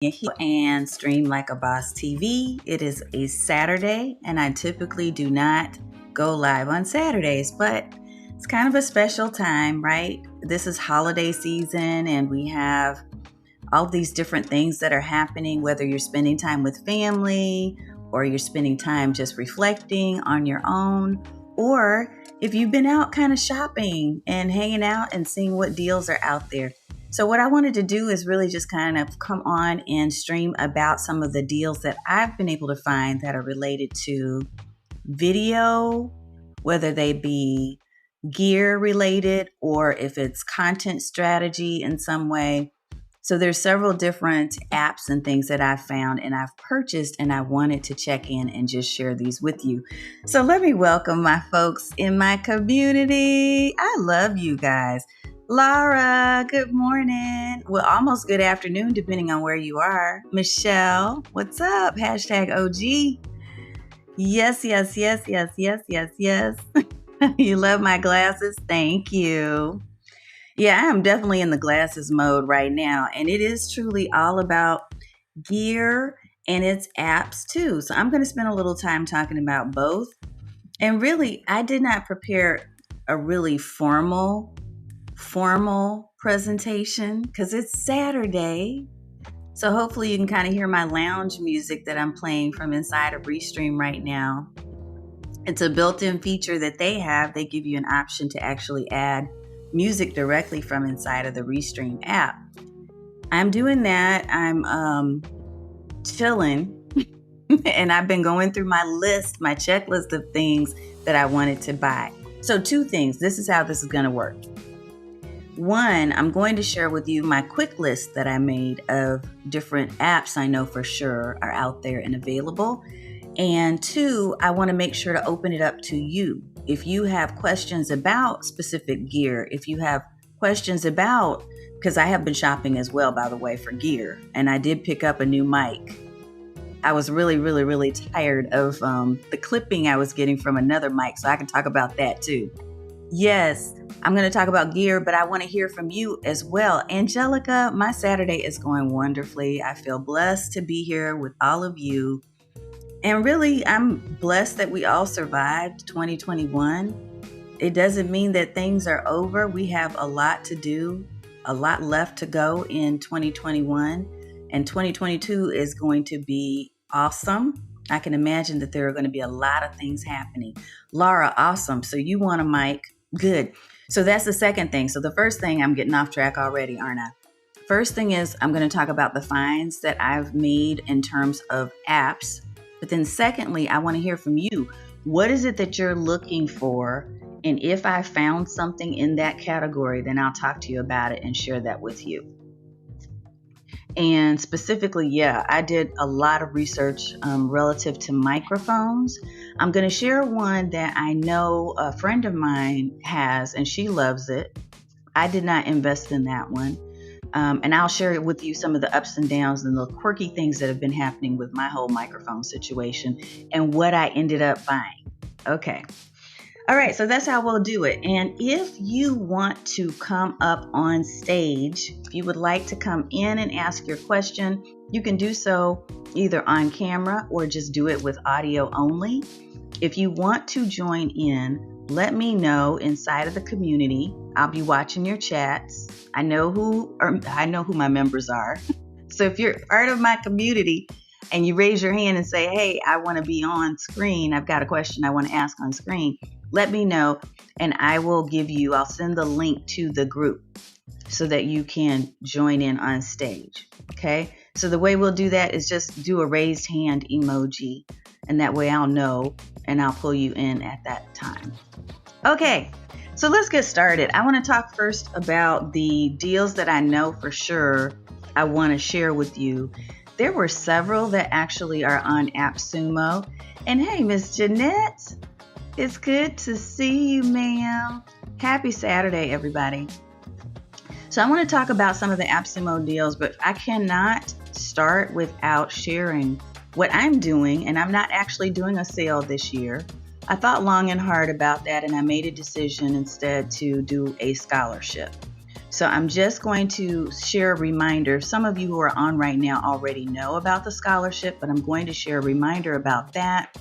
and Stream Like a Boss TV. It is a Saturday, and I typically do not go live on Saturdays, but it's kind of a special time, right? This is holiday season, and we have all these different things that are happening, whether you're spending time with family or you're spending time just reflecting on your own, or if you've been out kind of shopping and hanging out and seeing what deals are out there. So what I wanted to do is really just kind of come on and stream about some of the deals that I've been able to find that are related to video, whether they be gear related or if it's content strategy in some way. So there's several different apps and things that I've found and I've purchased, and I wanted to check in and just share these with you. So let me welcome my folks in my community. I love you guys. Laura, good morning. Well, almost good afternoon, depending on where you are. Michelle, what's up? Hashtag OG. Yes. You love my glasses? Thank you. Yeah, I'm definitely in the glasses mode right now. And it is truly all about gear and its apps too. So I'm going to spend a little time talking about both. And really, I did not prepare a really formal presentation because it's Saturday. So hopefully you can kind of hear my lounge music that I'm playing from inside of Restream right now. It's a built-in feature that they have. They give you an option to actually add music directly from inside of the Restream app. I'm doing that. I'm chilling and I've been going through my checklist of things that I wanted to buy. So two things. This is how this is going to work. One, I'm going to share with you my quick list that I made of different apps I know for sure are out there and available. And two, I want to make sure to open it up to you. If you have questions about specific gear, if you have questions about, because I have been shopping as well, by the way, for gear, and I did pick up a new mic. I was really tired of the clipping I was getting from another mic, so I can talk about that too. Yes, I'm going to talk about gear, but I want to hear from you as well. Angelica, my Saturday is going wonderfully. I feel blessed to be here with all of you. And really, I'm blessed that we all survived 2021. It doesn't mean that things are over. We have a lot to do, a lot left to go in 2021. And 2022 is going to be awesome. I can imagine that there are going to be a lot of things happening. Laura, awesome. So you want a mic? Good. So that's the second thing. So the first thing, I'm getting off track already, aren't I? First thing is I'm going to talk about the finds that I've made in terms of apps. But then secondly, I want to hear from you. What is it that you're looking for? And if I found something in that category, then I'll talk to you about it and share that with you. And specifically, I did a lot of research relative to microphones. I'm going to share one that I know a friend of mine has, and she loves it. I did not invest in that one. And I'll share with you some of the ups and downs and the quirky things that have been happening with my whole microphone situation and what I ended up buying. Okay. All right, so that's how we'll do it. And if you want to come up on stage, if you would like to come in and ask your question, you can do so either on camera or just do it with audio only. If you want to join in, let me know inside of the community. I'll be watching your chats. I know who my members are. So if you're part of my community and you raise your hand and say, hey, I want to be on screen, I've got a question I want to ask on screen, let me know and I'll send the link to the group so that you can join in on stage. Okay. So the way we'll do that is just do a raised hand emoji, and that way I'll know and I'll pull you in at that time. Okay. So let's get started. I want to talk first about the deals that I know for sure I want to share with you. There were several that actually are on AppSumo. And hey, Miss Jeanette, it's good to see you, ma'am. Happy Saturday, everybody. So I want to talk about some of the AppSumo deals, but I cannot start without sharing what I'm doing. And I'm not actually doing a sale this year. I thought long and hard about that, and I made a decision instead to do a scholarship. So I'm just going to share a reminder. Some of you who are on right now already know about the scholarship, but I'm going to share a reminder about that.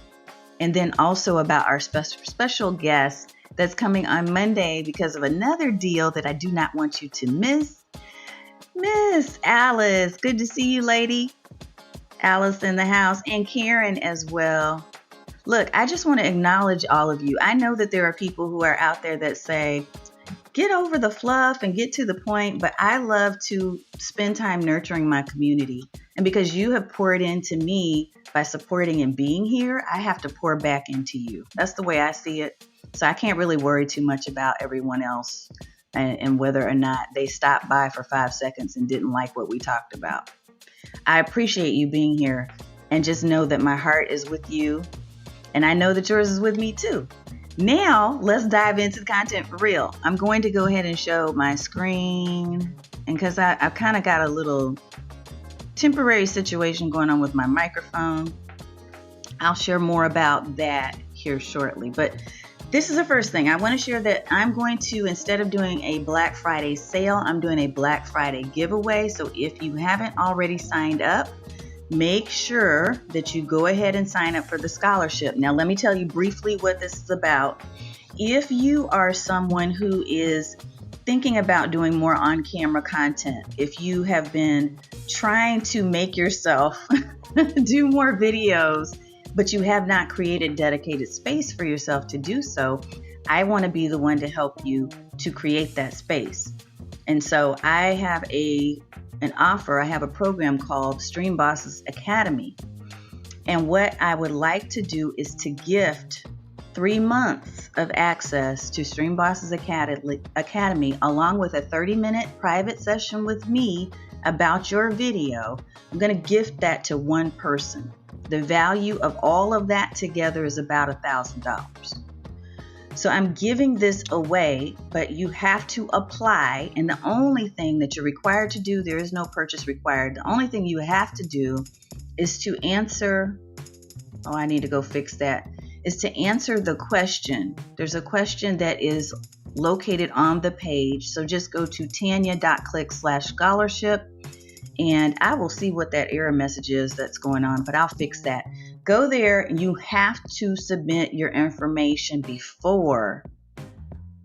And then also about our special guest that's coming on Monday because of another deal that I do not want you to miss. Miss Alice, good to see you, lady. Alice in the house, and Karen as well. Look, I just want to acknowledge all of you. I know that there are people who are out there that say, get over the fluff and get to the point, but I love to spend time nurturing my community. And because you have poured into me by supporting and being here, I have to pour back into you. That's the way I see it. So I can't really worry too much about everyone else and whether or not they stopped by for 5 seconds and didn't like what we talked about. I appreciate you being here, and just know that my heart is with you, and I know that yours is with me too. Now, let's dive into the content for real. I'm going to go ahead and show my screen, and because I've kind of got a little temporary situation going on with my microphone, I'll share more about that here shortly. But this is the first thing. I want to share that I'm going to, instead of doing a Black Friday sale, I'm doing a Black Friday giveaway. So if you haven't already signed up, make sure that you go ahead and sign up for the scholarship. Now, let me tell you briefly what this is about. If you are someone who is thinking about doing more on-camera content, if you have been trying to make yourself do more videos, but you have not created dedicated space for yourself to do so, I want to be the one to help you to create that space. And so I have an offer. I have a program called Stream Bosses Academy. And what I would like to do is to gift 3 months of access to Stream Bosses Academy, along with a 30-minute private session with me about your video. I'm going to gift that to one person. The value of all of that together is about $1,000. So I'm giving this away, but you have to apply. And the only thing that you're required to do, there is no purchase required. The only thing you have to do is to answer, I need to go fix that, is to answer the question. There's a question that is located on the page. So just go to tanya.click/scholarship. And I will see what that error message is that's going on, but I'll fix that. Go there, and you have to submit your information before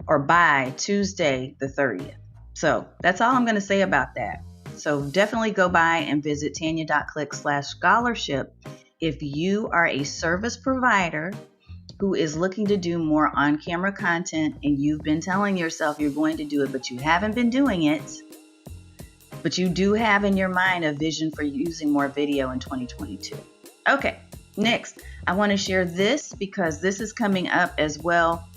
or by Tuesday the 30th. So that's all I'm going to say about that. So definitely go by and visit tanya.click/scholarship if you are a service provider who is looking to do more on-camera content and you've been telling yourself you're going to do it, but you haven't been doing it. But you do have in your mind a vision for using more video in 2022. Okay, next, I want to share this because this is coming up as well.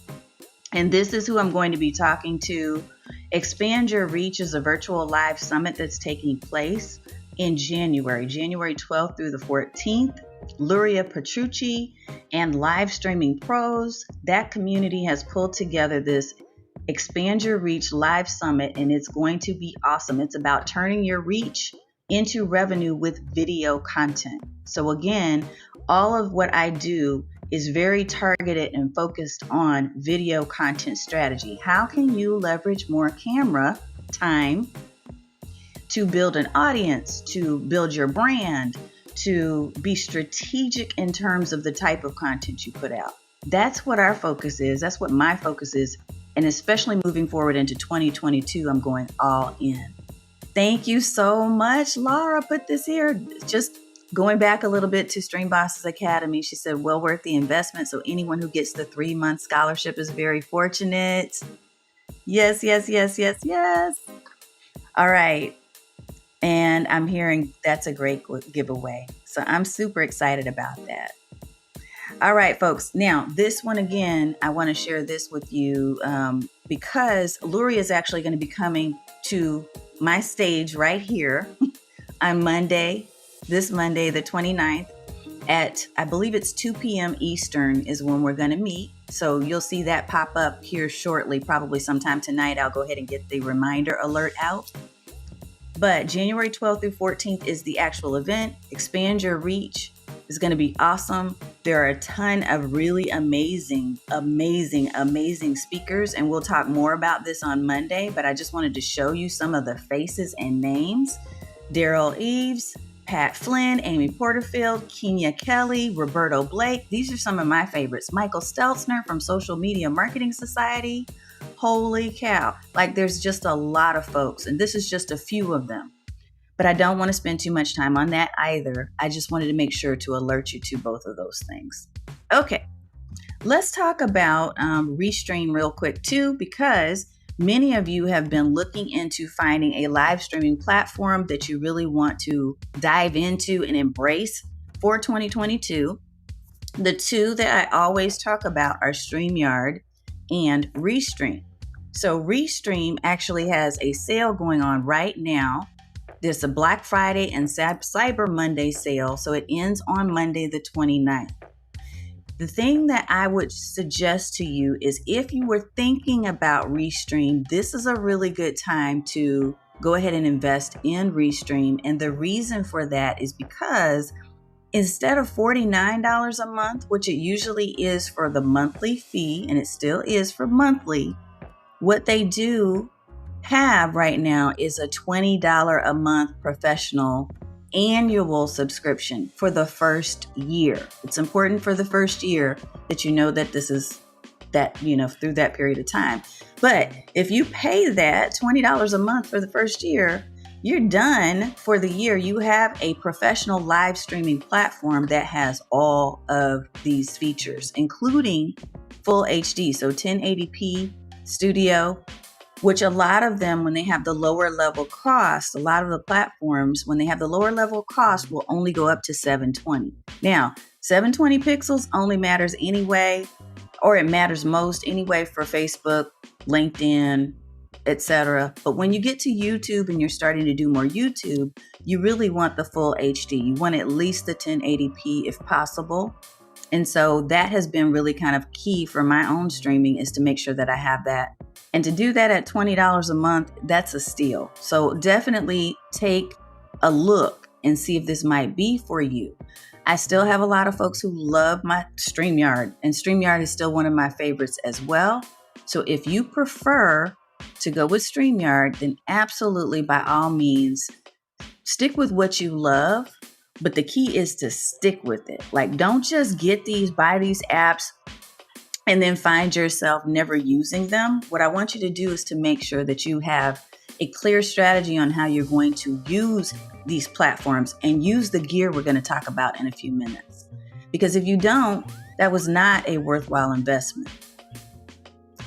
And this is who I'm going to be talking to. Expand Your Reach is a virtual live summit that's taking place in January 12th through the 14th. Luria Petrucci and Live Streaming Pros, that community has pulled together this Expand Your Reach Live Summit, and it's going to be awesome. It's about turning your reach into revenue with video content. So again, all of what I do is very targeted and focused on video content strategy. How can you leverage more camera time to build an audience, to build your brand, to be strategic in terms of the type of content you put out? That's what our focus is. That's what my focus is. And especially moving forward into 2022, I'm going all in. Thank you so much. Laura put this here. Just going back a little bit to Stream Bosses Academy, she said, well worth the investment. So anyone who gets the 3-month scholarship is very fortunate. Yes, yes, yes, yes, yes. All right. And I'm hearing that's a great giveaway. So I'm super excited about that. All right, folks. Now, this one again, I want to share this with you because Luria is actually going to be coming to my stage right here on Monday, this Monday, the 29th at, I believe it's 2 p.m. Eastern is when we're going to meet. So you'll see that pop up here shortly, probably sometime tonight. I'll go ahead and get the reminder alert out. But January 12th through 14th is the actual event. Expand Your Reach It's going to be awesome. There are a ton of really amazing speakers, and we'll talk more about this on Monday, but I just wanted to show you some of the faces and names. Daryl Eves, Pat Flynn, Amy Porterfield, Kenya Kelly, Roberto Blake. These are some of my favorites. Michael Stelzner from Social Media Marketing Society. Holy cow. Like, there's just a lot of folks, and this is just a few of them. But I don't want to spend too much time on that either. I just wanted to make sure to alert you to both of those things. Okay, let's talk about Restream real quick too, because many of you have been looking into finding a live streaming platform that you really want to dive into and embrace for 2022. The two that I always talk about are StreamYard and Restream. So Restream actually has a sale going on right now. There's a Black Friday and Cyber Monday sale, so it ends on Monday the 29th. The thing that I would suggest to you is if you were thinking about Restream, this is a really good time to go ahead and invest in Restream. And the reason for that is because instead of $49 a month, which it usually is for the monthly fee, and it still is for monthly, what they do have right now is a $20 a month professional annual subscription for the first year. It's important for the first year that you know that this is that, through that period of time. But if you pay that $20 a month for the first year, you're done for the year. You have a professional live streaming platform that has all of these features, including full HD, so 1080p studio, which a lot of them, when they have the lower level cost, a lot of the platforms, when they have the lower level cost, will only go up to 720. Now, 720 pixels only matters anyway, or it matters most anyway for Facebook, LinkedIn, etc. But when you get to YouTube and you're starting to do more YouTube, you really want the full HD. You want at least the 1080p if possible. And so that has been really kind of key for my own streaming, is to make sure that I have that. And to do that at $20 a month, that's a steal. So definitely take a look and see if this might be for you. I still have a lot of folks who love my StreamYard, and StreamYard is still one of my favorites as well. So if you prefer to go with StreamYard, then absolutely, by all means, stick with what you love. But the key is to stick with it. Like, don't just buy these apps and then find yourself never using them. What I want you to do is to make sure that you have a clear strategy on how you're going to use these platforms and use the gear we're going to talk about in a few minutes. Because if you don't, that was not a worthwhile investment.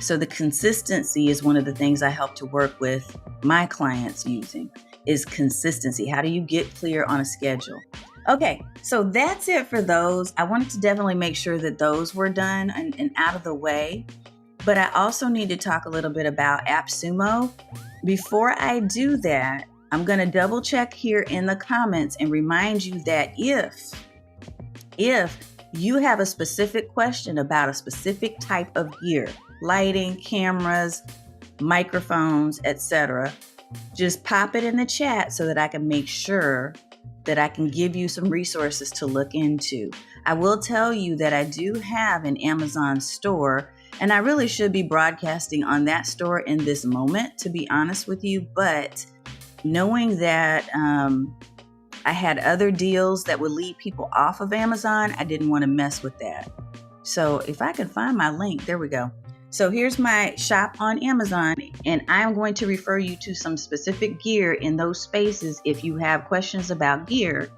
So the consistency is one of the things I help to work with my clients using, is consistency. How do you get clear on a schedule? Okay, so that's it for those. I wanted to definitely make sure that those were done and out of the way. But I also need to talk a little bit about AppSumo. Before I do that, I'm going to double check here in the comments and remind you that if you have a specific question about a specific type of gear, lighting, cameras, microphones, etc., just pop it in the chat so that I can make sure that I can give you some resources to look into. I will tell you that I do have an Amazon store, and I really should be broadcasting on that store in this moment, to be honest with you. But knowing that I had other deals that would lead people off of Amazon, I didn't want to mess with that. So if I can find my link, there we go. So here's my shop on Amazon, and I'm going to refer you to some specific gear in those spaces. If you have questions about gear,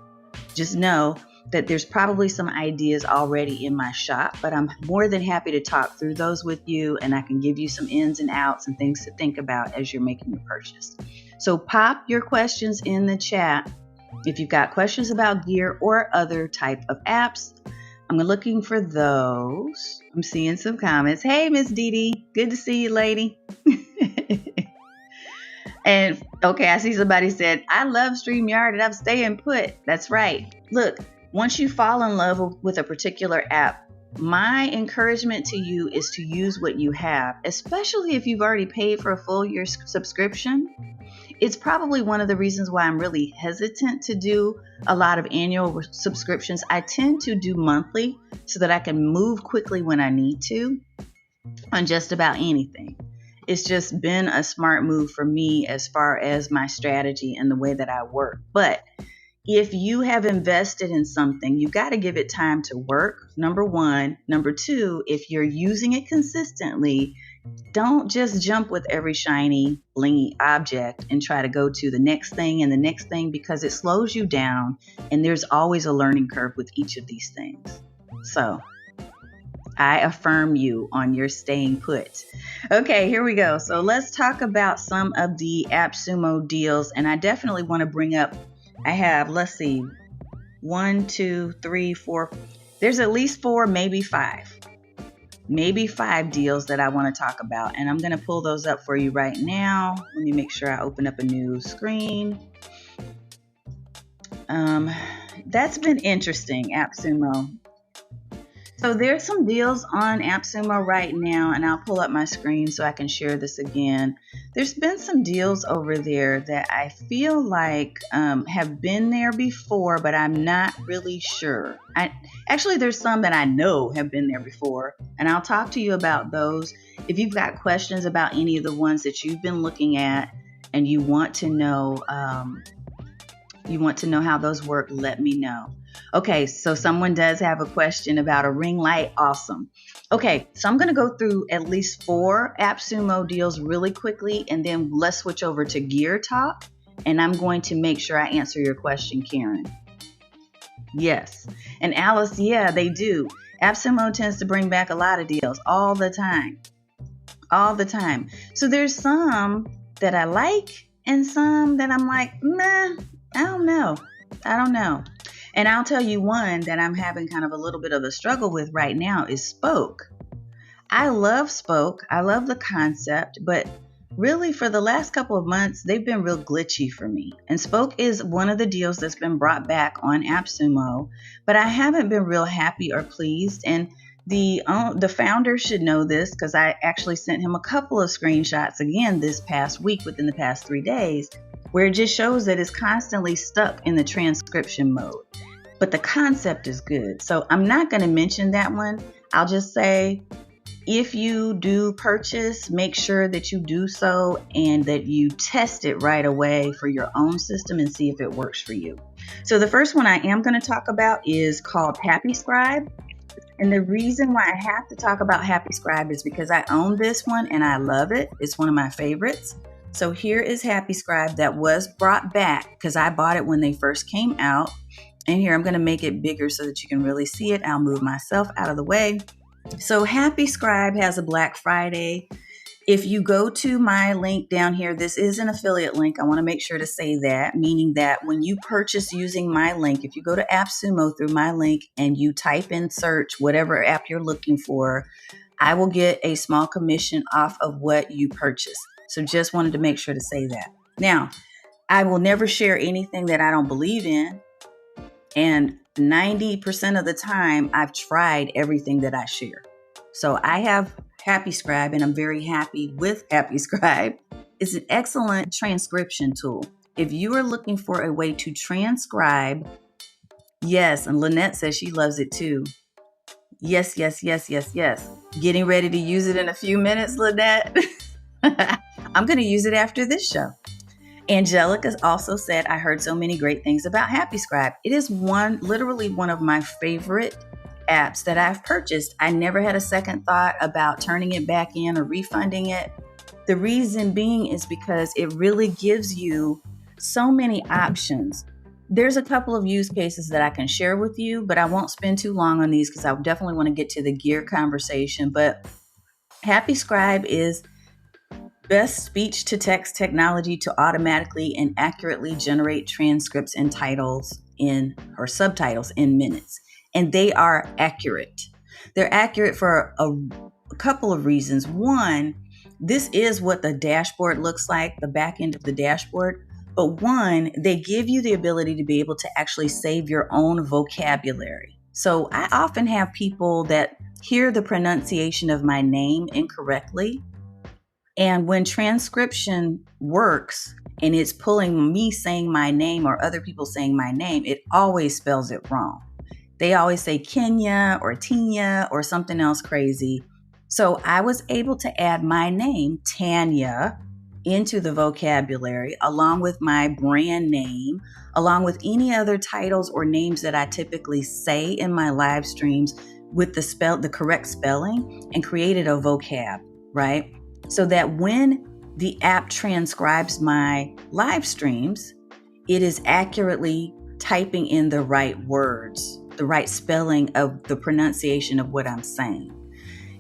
just know that there's probably some ideas already in my shop, but I'm more than happy to talk through those with you, and I can give you some ins and outs and things to think about as you're making your purchase. So pop your questions in the chat if you've got questions about gear or other type of apps. I'm looking for those. I'm seeing some comments. Hey, Miss Dee Dee. Good to see you, lady. And okay, I see somebody said, I love StreamYard and I'm staying put. That's right. Look, once you fall in love with a particular app, my encouragement to you is to use what you have, especially if you've already paid for a full year subscription. it's probably one of the reasons why I'm really hesitant to do a lot of annual subscriptions. I tend to do monthly so that I can move quickly when I need to on just about anything. It's just been a smart move for me as far as my strategy and the way that I work. But if you have invested in something, you got to give it time to work, number one. Number two, if you're using it consistently, don't just jump with every shiny, blingy object and try to go to the next thing and the next thing, because it slows you down and there's always a learning curve with each of these things. So I affirm you on your staying put. Okay, here we go. So let's talk about some of the AppSumo deals. And I definitely want to bring up, I have, let's see, 1, 2, 3, 4. There's at least 4, maybe 5 deals that I want to talk about. And I'm going to pull those up for you right now. Let me make sure I open up a new screen. That's been interesting, AppSumo. So there's some deals on AppSumo right now, and I'll pull up my screen so I can share this again. There's been some deals over there that I feel like have been there before, but I'm not really sure. Actually, there's some that I know have been there before, and I'll talk to you about those. If you've got questions about any of the ones that you've been looking at and you want to know how those work, let me know. Okay, so someone does have a question about a ring light. Awesome. Okay, so I'm going to go through at least 4 AppSumo deals really quickly, and then let's switch over to Gear Talk, and I'm going to make sure I answer your question, Karen. Yes. And Alice, yeah, they do. AppSumo tends to bring back a lot of deals all the time. All the time. So there's some that I like and some that I'm like, meh, I don't know. And I'll tell you one that I'm having kind of a little bit of a struggle with right now is Spoke. I love Spoke. I love the concept, but really for the last couple of months, they've been real glitchy for me. And Spoke is one of the deals that's been brought back on AppSumo, but I haven't been real happy or pleased. And the founder should know this because I actually sent him a couple of screenshots again this past week within the past 3 days, where it just shows that it's constantly stuck in the transcription mode. But the concept is good. So I'm not going to mention that one. I'll just say, if you do purchase, make sure that you do so and that you test it right away for your own system and see if it works for you. So the first one I am going to talk about is called HappyScribe. And the reason why I have to talk about HappyScribe is because I own this one and I love it. It's one of my favorites. So here is HappyScribe that was brought back because I bought it when they first came out. And here I'm going to make it bigger so that you can really see it. I'll move myself out of the way. So HappyScribe has a Black Friday. If you go to my link down here, this is an affiliate link. I want to make sure to say that, meaning that when you purchase using my link, if you go to AppSumo through my link and you type in search whatever app you're looking for, I will get a small commission off of what you purchase. So just wanted to make sure to say that. Now, I will never share anything that I don't believe in. And 90% of the time, I've tried everything that I share. So I have HappyScribe, and I'm very happy with HappyScribe. It's an excellent transcription tool. If you are looking for a way to transcribe, yes, and Lynette says she loves it too. Yes. Getting ready to use it in a few minutes, Lynette. I'm going to use it after this show. Angelica also said, I heard so many great things about HappyScribe. It is literally one of my favorite apps that I've purchased. I never had a second thought about turning it back in or refunding it. The reason being is because it really gives you so many options. There's a couple of use cases that I can share with you, but I won't spend too long on these because I definitely want to get to the gear conversation. But HappyScribe is best speech-to-text technology to automatically and accurately generate transcripts and subtitles in minutes. And they are accurate. They're accurate for a couple of reasons. One, this is what the dashboard looks like, the back end of the dashboard. But one, they give you the ability to be able to actually save your own vocabulary. So I often have people that hear the pronunciation of my name incorrectly. And when transcription works and it's pulling me saying my name or other people saying my name, it always spells it wrong. They always say Kenya or Tina or something else crazy. So I was able to add my name, Tanya, into the vocabulary along with my brand name, along with any other titles or names that I typically say in my live streams with the correct spelling, and created a vocab, right? So that when the app transcribes my live streams, it is accurately typing in the right words, the right spelling of the pronunciation of what I'm saying.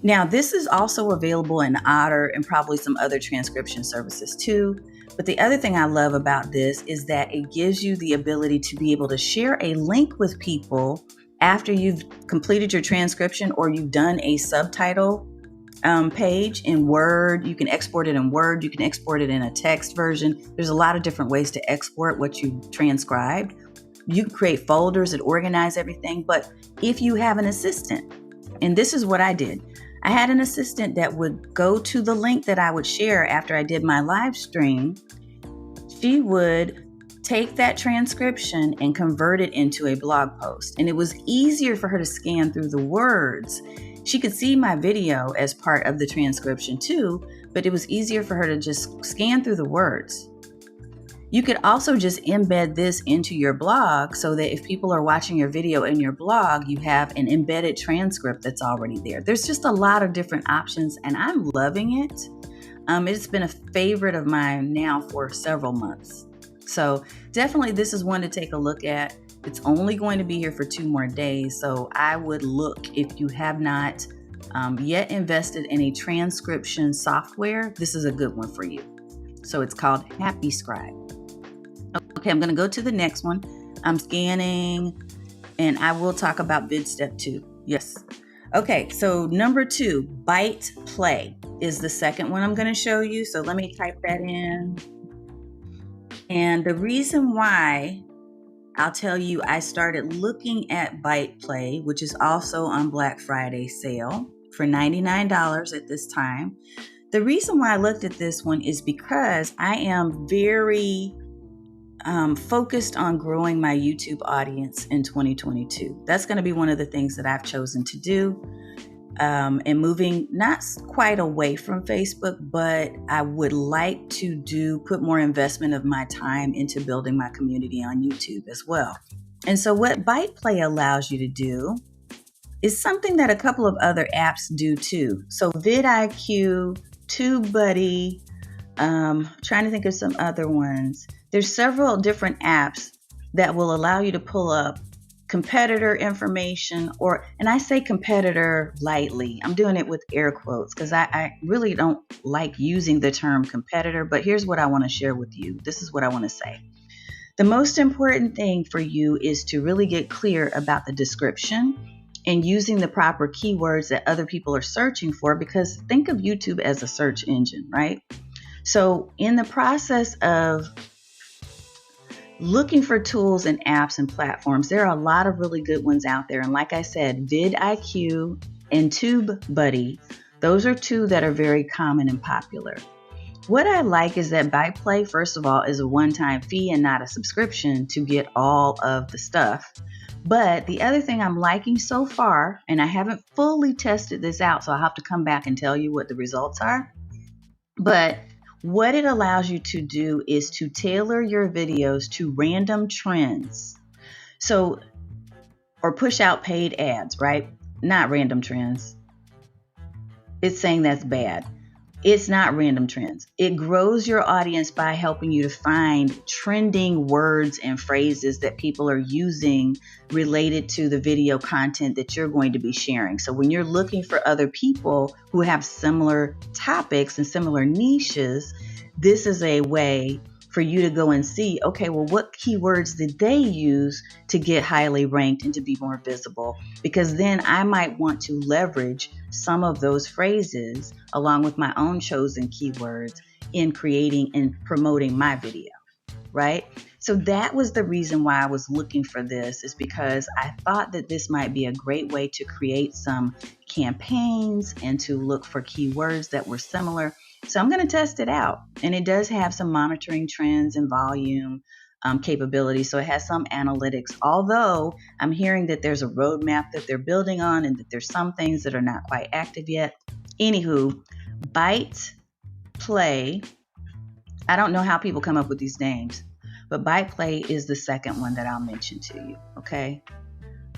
Now, this is also available in Otter and probably some other transcription services too. But the other thing I love about this is that it gives you the ability to be able to share a link with people after you've completed your transcription or you've done a subtitle page in Word. You can export it in Word. You can export it in a text version. There's a lot of different ways to export what you transcribed. You can create folders that organize everything. But if you have an assistant, and this is what I did, I had an assistant that would go to the link that I would share after I did my live stream. She would take that transcription and convert it into a blog post. And it was easier for her to scan through the words. She could see my video as part of the transcription too, but it was easier for her to just scan through the words. You could also just embed this into your blog so that if people are watching your video in your blog, you have an embedded transcript that's already there. There's just a lot of different options, and I'm loving it. It's been a favorite of mine now for several months. So definitely this is one to take a look at. It's only going to be here for 2 more days. So I would look, if you have not yet invested in a transcription software, this is a good one for you. So it's called Happy Scribe. Okay, I'm going to go to the next one. I'm scanning, and I will talk about bid step 2. Yes. Okay, so number 2, Byte Play is the second one I'm going to show you. So let me type that in. And the reason why, I'll tell you, I started looking at Byte Play, which is also on Black Friday sale for $99 at this time. The reason why I looked at this one is because I am very focused on growing my YouTube audience in 2022. That's going to be one of the things that I've chosen to do, and moving not quite away from Facebook, but I would like to put more investment of my time into building my community on YouTube as well. And so what Byte Play allows you to do is something that a couple of other apps do too. So vidIQ, TubeBuddy, trying to think of some other ones. There's several different apps that will allow you to pull up competitor information, and I say competitor lightly. I'm doing it with air quotes because I really don't like using the term competitor, but here's what I want to share with you. This is what I want to say. The most important thing for you is to really get clear about the description and using the proper keywords that other people are searching for, because think of YouTube as a search engine, right? So in the process of looking for tools and apps and platforms, there are a lot of really good ones out there. And like I said, vidIQ and TubeBuddy, those are 2 that are very common and popular. What I like is that Byte Play, first of all, is a one-time fee and not a subscription to get all of the stuff. But the other thing I'm liking so far, and I haven't fully tested this out, so I'll have to come back and tell you what the results are. But what it allows you to do is to tailor your videos to random trends. So, or push out paid ads, right? Not random trends. It's saying that's bad. It's not random trends. It grows your audience by helping you to find trending words and phrases that people are using related to the video content that you're going to be sharing. So when you're looking for other people who have similar topics and similar niches, this is a way for you to go and see, okay, well, what keywords did they use to get highly ranked and to be more visible? Because then I might want to leverage some of those phrases along with my own chosen keywords in creating and promoting my video, right? So that was the reason why I was looking for this, is because I thought that this might be a great way to create some campaigns and to look for keywords that were similar. So I'm going to test it out. And it does have some monitoring trends and volume capability. So it has some analytics, although I'm hearing that there's a roadmap that they're building on and that there's some things that are not quite active yet. Anywho, Byte Play. I don't know how people come up with these names, but Byte Play is the second one that I'll mention to you. Okay.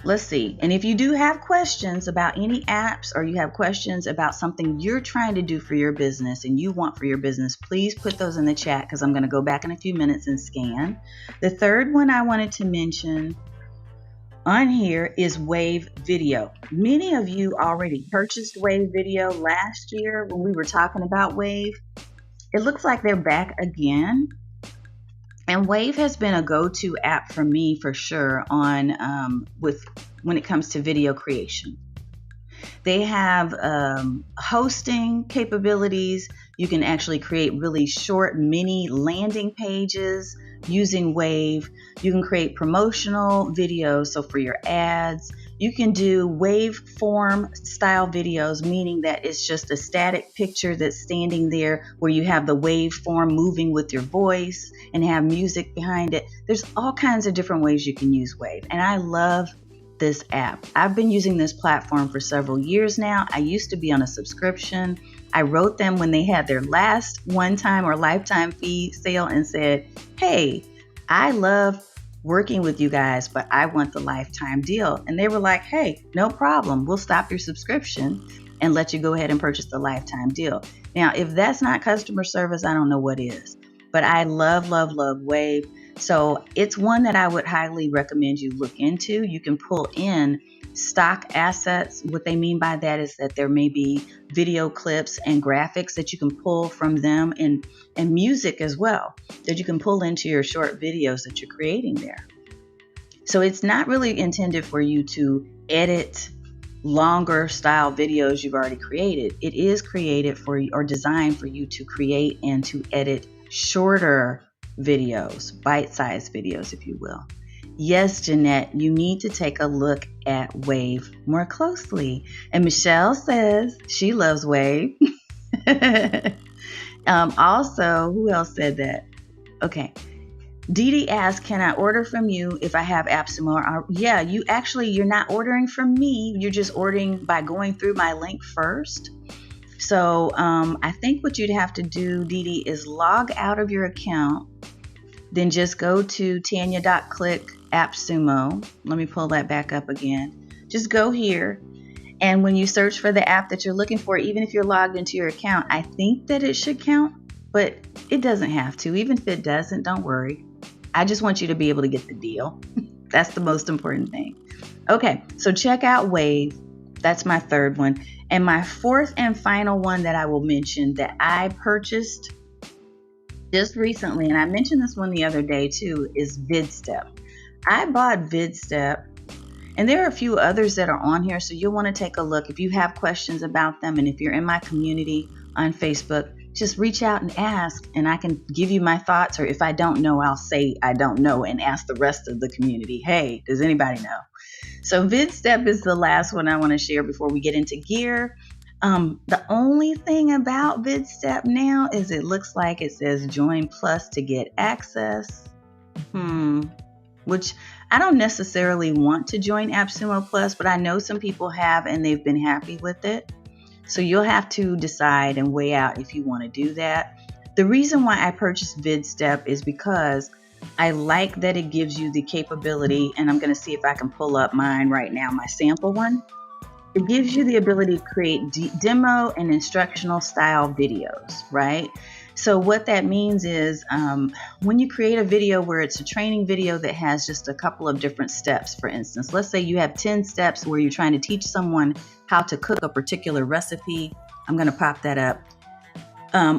Let's see. And if you do have questions about any apps, or you have questions about something you're trying to do for your business and you want for your business, please put those in the chat, because I'm going to go back in a few minutes and scan. The third one I wanted to mention on here is Wave Video. Many of you already purchased Wave Video last year when we were talking about Wave. It looks like they're back again. And Wave has been a go-to app for me for sure on when it comes to video creation. They have hosting capabilities. You can actually create really short mini landing pages using Wave. You can create promotional videos, so for your ads. You can do waveform style videos, meaning that it's just a static picture that's standing there where you have the waveform moving with your voice and have music behind it. There's all kinds of different ways you can use Wave, and I love this app. I've been using this platform for several years now. I used to be on a subscription. I wrote them when they had their last one-time or lifetime fee sale and said, hey, I love working with you guys, but I want the lifetime deal. And they were like, hey, no problem. We'll stop your subscription and let you go ahead and purchase the lifetime deal. Now, if that's not customer service, I don't know what is. But I love, love, love Wave. So it's one that I would highly recommend you look into. You can pull in stock assets. What they mean by that is that there may be video clips and graphics that you can pull from them, and music as well that you can pull into your short videos that you're creating there. So it's not really intended for you to edit longer style videos you've already created. It is created for you, or designed for you to create and to edit shorter videos, bite-sized videos, if you will. Yes, Jeanette, you need to take a look at Wave more closely. And Michelle says she loves Wave. Also, who else said that? Okay. Dee Dee asked, can I order from you if I have AppSumo? Yeah, you're not ordering from me. You're just ordering by going through my link first. So I think what you'd have to do, Dee Dee, is log out of your account. Then just go to Tanya.click AppSumo. Let me pull that back up again. Just go here. And when you search for the app that you're looking for, even if you're logged into your account, I think that it should count, but it doesn't have to. Even if it doesn't, don't worry. I just want you to be able to get the deal. That's the most important thing. Okay, so check out Wave. That's my third one. And my fourth and final one that I will mention that I purchased just recently, and I mentioned this one the other day too, is VidStep. I bought VidStep, and there are a few others that are on here, so you'll want to take a look. If you have questions about them, and if you're in my community on Facebook, just reach out and ask, and I can give you my thoughts, or if I don't know, I'll say I don't know and ask the rest of the community, hey, does anybody know? So VidStep is the last one I want to share before we get into gear. The only thing about VidStep now is it looks like it says join plus to get access. Which I don't necessarily want to join AppSumo Plus, but I know some people have and they've been happy with it. So you'll have to decide and weigh out if you want to do that. The reason why I purchased VidStep is because I like that it gives you the capability, and I'm going to see if I can pull up mine right now, my sample one. It gives you the ability to create demo and instructional style videos, right? So what that means is when you create a video where it's a training video that has just a couple of different steps, for instance, let's say you have 10 steps where you're trying to teach someone how to cook a particular recipe. I'm going to pop that up.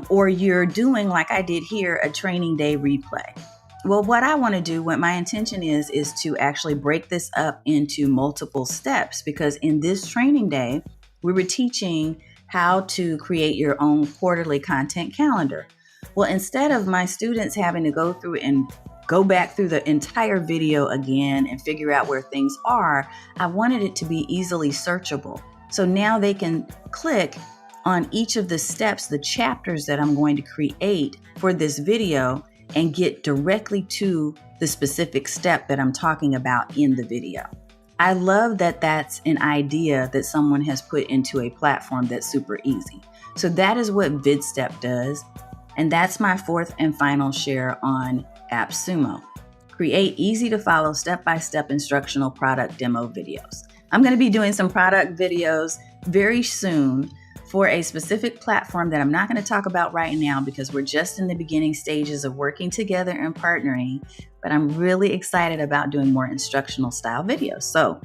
Or you're doing, like I did here, a training day replay. Well, what I want to do, what my intention is to actually break this up into multiple steps, because in this training day, we were teaching how to create your own quarterly content calendar. Well, instead of my students having to go through and go back through the entire video again and figure out where things are, I wanted it to be easily searchable. So now they can click on each of the steps, the chapters that I'm going to create for this video, and get directly to the specific step that I'm talking about in the video. I love that that's an idea that someone has put into a platform that's super easy. So that is what VidStep does. And that's my fourth and final share on AppSumo. Create easy to follow step-by-step instructional product demo videos. I'm going to be doing some product videos very soon for a specific platform that I'm not going to talk about right now because we're just in the beginning stages of working together and partnering, but I'm really excited about doing more instructional style videos. So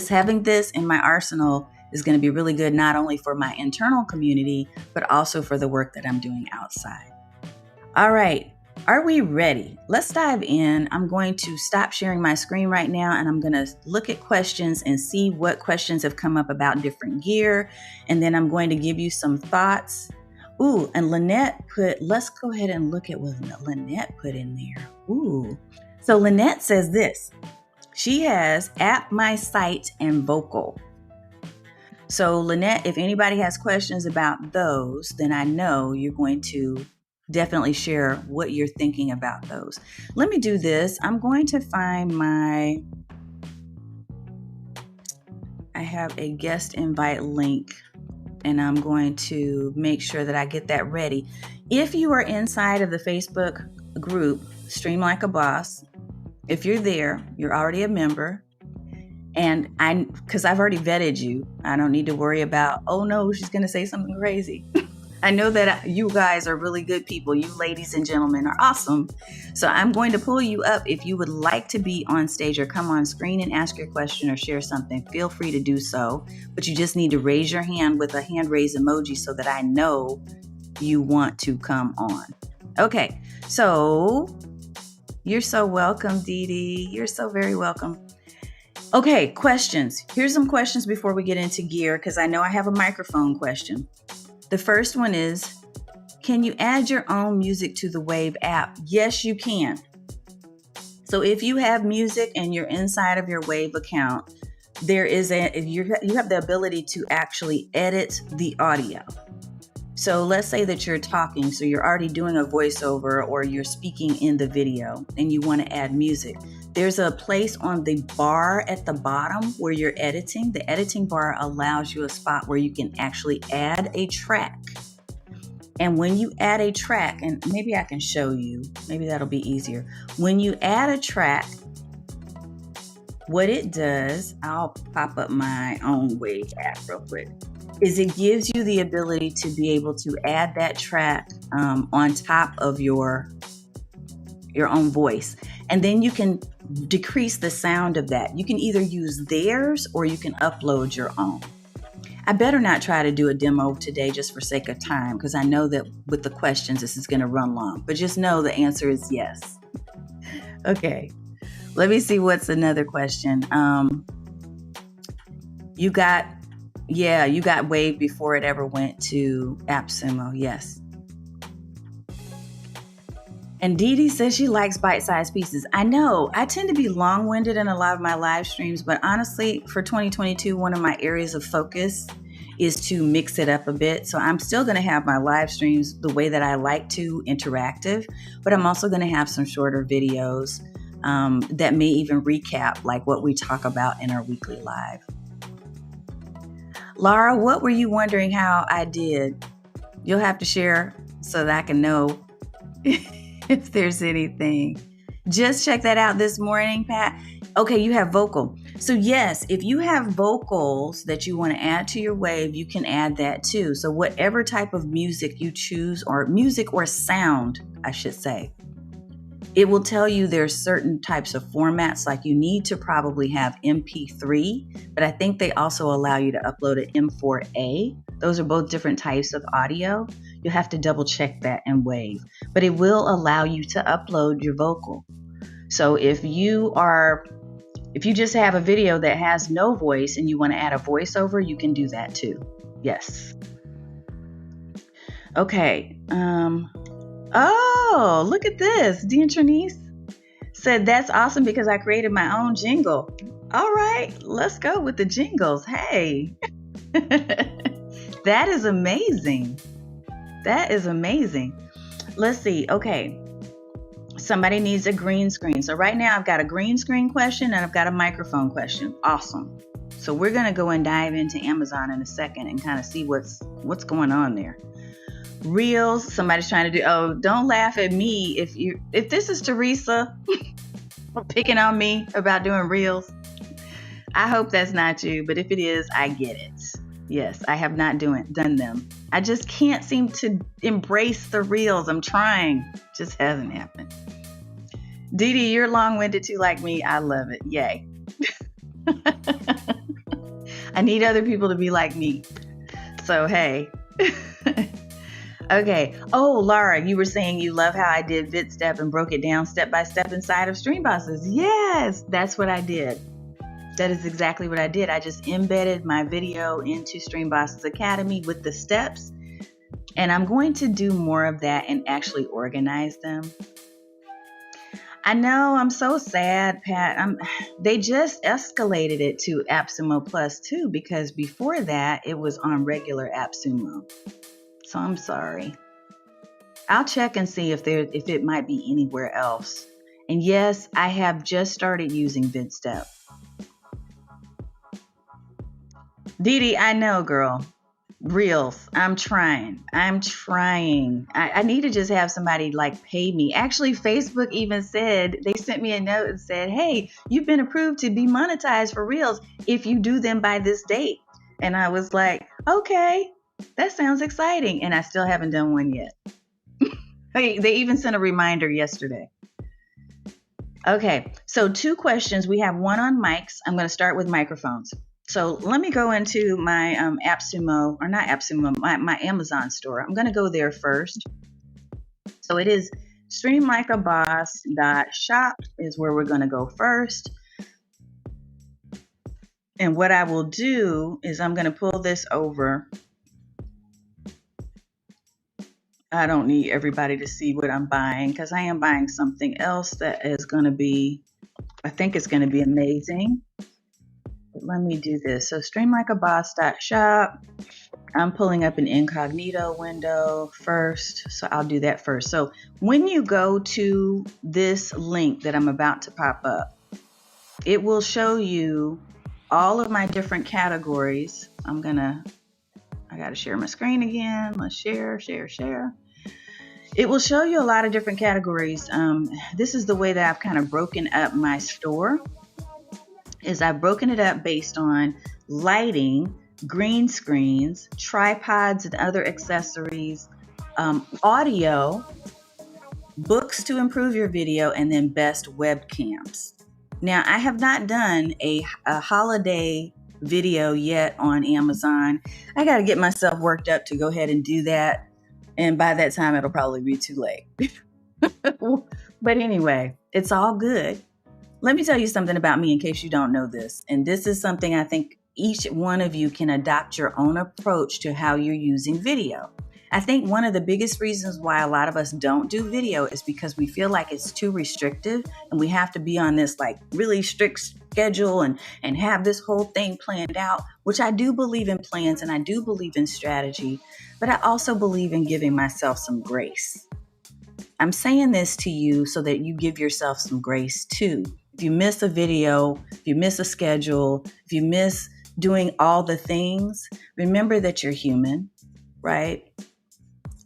having this in my arsenal is going to be really good, not only for my internal community, but also for the work that I'm doing outside. All right. Are we ready? Let's dive in. I'm going to stop sharing my screen right now, and I'm going to look at questions and see what questions have come up about different gear. And then I'm going to give you some thoughts. Ooh, and Lynette let's go ahead and look at what Lynette put in there. Ooh. So Lynette says this. She has App My Site and Vocal. So Lynette, if anybody has questions about those, then I know you're going to definitely share what you're thinking about those. Let me do this. I'm going to find I have a guest invite link, and I'm going to make sure that I get that ready. If you are inside of the Facebook group, Stream Like a Boss, if you're there, you're already a member. And because I've already vetted you, I don't need to worry about, oh no, she's going to say something crazy. I know that you guys are really good people. You ladies and gentlemen are awesome. So I'm going to pull you up. If you would like to be on stage or come on screen and ask your question or share something, feel free to do so. But you just need to raise your hand with a hand raise emoji so that I know you want to come on. Okay, so you're so welcome, Dee Dee. You're so very welcome. Okay, questions. Here's some questions before we get into gear, because I know I have a microphone question. The first one is, can you add your own music to the Wave app? Yes, you can. So if you have music and you're inside of your Wave account, you have the ability to actually edit the audio. So let's say that you're talking, so you're already doing a voiceover or you're speaking in the video and you want to add music. There's a place on the bar at the bottom where you're editing. The editing bar allows you a spot where you can actually add a track. And when you add a track, and maybe I can show you, maybe that'll be easier. When you add a track, what it does, I'll pop up my own Wave app real quick, is it gives you the ability to be able to add that track on top of your own voice. And then you can decrease the sound of that. You can either use theirs or you can upload your own. I better not try to do a demo today just for sake of time, because I know that with the questions, this is going to run long. But just know the answer is yes. Okay, let me see what's another question. You got Wave before it ever went to AppSumo. Yes. And Dee Dee says she likes bite-sized pieces. I know, I tend to be long-winded in a lot of my live streams, but honestly, for 2022, one of my areas of focus is to mix it up a bit. So I'm still going to have my live streams the way that I like to, interactive, but I'm also going to have some shorter videos that may even recap like what we talk about in our weekly live. Laura, what were you wondering how I did? You'll have to share so that I can know if there's anything. Just check that out this morning, Pat. Okay, you have vocal. So yes, if you have vocals that you want to add to your Wave, you can add that too. So whatever type of music you choose, or music or sound, I should say, it will tell you there's certain types of formats, like you need to probably have MP3, but I think they also allow you to upload an M4A. Those are both different types of audio. You'll have to double check that in Wave, but it will allow you to upload your vocal. So if you just have a video that has no voice and you want to add a voiceover, you can do that too. Yes. Okay. Oh, look at this. Deantrinice said, that's awesome because I created my own jingle. All right, let's go with the jingles. Hey. That is amazing. That is amazing. Let's see. Okay. Somebody needs a green screen. So right now I've got a green screen question and I've got a microphone question. Awesome. So we're going to go and dive into Amazon in a second and kind of see what's going on there. Reels, somebody's trying to do, oh, don't laugh at me if this is Teresa picking on me about doing reels. I hope that's not you, but if it is, I get it. Yes, I have not done them. I just can't seem to embrace the reels. I'm trying. Just hasn't happened. Dee Dee, you're long-winded too like me. I love it. Yay. I need other people to be like me. So, hey. Okay. Oh, Laura, you were saying you love how I did VidStep and broke it down step by step inside of Streamboxes. Yes, that's what I did. That is exactly what I did. I just embedded my video into Streamboxes Academy with the steps. And I'm going to do more of that and actually organize them. I know, I'm so sad, Pat. They just escalated it to AppSumo Plus too, because before that it was on regular AppSumo. So I'm sorry. I'll check and see if it might be anywhere else. And yes, I have just started using VidStep. Dee Dee, I know, girl. Reels. I'm trying. I need to just have somebody like pay me. Actually, Facebook even said, they sent me a note and said, hey, you've been approved to be monetized for Reels if you do them by this date. And I was like, okay, that sounds exciting. And I still haven't done one yet. They even sent a reminder yesterday. Okay, so 2 questions. We have one on mics. I'm going to start with microphones. So let me go into my AppSumo, or not AppSumo, my Amazon store. I'm going to go there first. So it is streamlikeaboss.shop is where we're going to go first. And what I will do is I'm going to pull this over. I don't need everybody to see what I'm buying because I am buying something else that is going to be, I think it's going to be amazing. Let me do this. So streamlikeaboss.shop. I'm pulling up an incognito window first. So I'll do that first. So when you go to this link that I'm about to pop up, it will show you all of my different categories. I got to share my screen again. Let's share. It will show you a lot of different categories. This is the way that I've kind of broken up my store. I've broken it up based on lighting, green screens, tripods and other accessories, audio, books to improve your video, and then best webcams. Now, I have not done a holiday video yet on Amazon. I got to get myself worked up to go ahead and do that. And by that time, it'll probably be too late. But anyway, it's all good. Let me tell you something about me in case you don't know this. And this is something I think each one of you can adopt your own approach to how you're using video. I think one of the biggest reasons why a lot of us don't do video is because we feel like it's too restrictive and we have to be on this like really strict schedule and have this whole thing planned out, which I do believe in plans and I do believe in strategy, but I also believe in giving myself some grace. I'm saying this to you so that you give yourself some grace too. If you miss a video, if you miss a schedule, if you miss doing all the things, remember that you're human, right?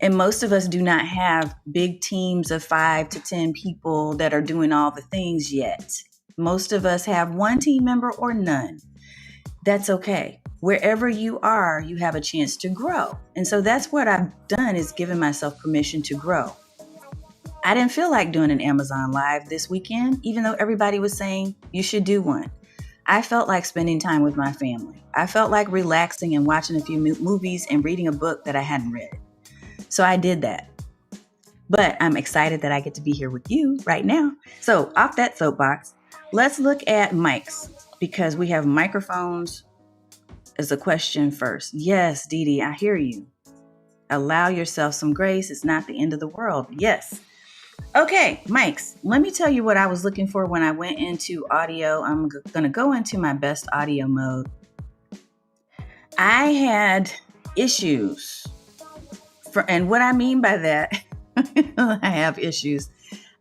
And most of us do not have big teams of 5 to 10 people that are doing all the things yet. Most of us have one team member or none. That's okay. Wherever you are, you have a chance to grow. And so that's what I've done, is given myself permission to grow. I didn't feel like doing an Amazon Live this weekend, even though everybody was saying you should do one. I felt like spending time with my family. I felt like relaxing and watching a few movies and reading a book that I hadn't read. So I did that. But I'm excited that I get to be here with you right now. So off that soapbox, let's look at mics, because we have microphones as a question first. Yes, Dee Dee, I hear you. Allow yourself some grace. It's not the end of the world. Yes. Okay, mics. Let me tell you what I was looking for when I went into audio. I'm going to go into my best audio mode. I had issues. And what I mean by that, I have issues.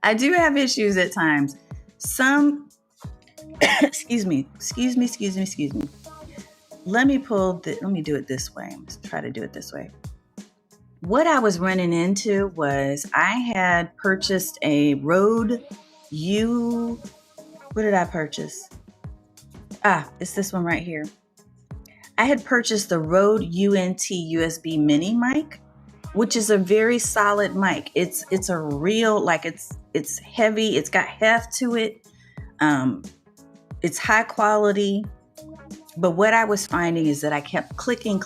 I do have issues at times. Some, excuse me. Let me do it this way. Let's try to do it this way. What I was running into was I had purchased a Rode what did I purchase? It's this one right here. I had purchased the Rode UNT USB mini mic, which is a very solid mic. It's a real, it's heavy. It's got heft to it. It's high quality. But what I was finding is that I kept clicking.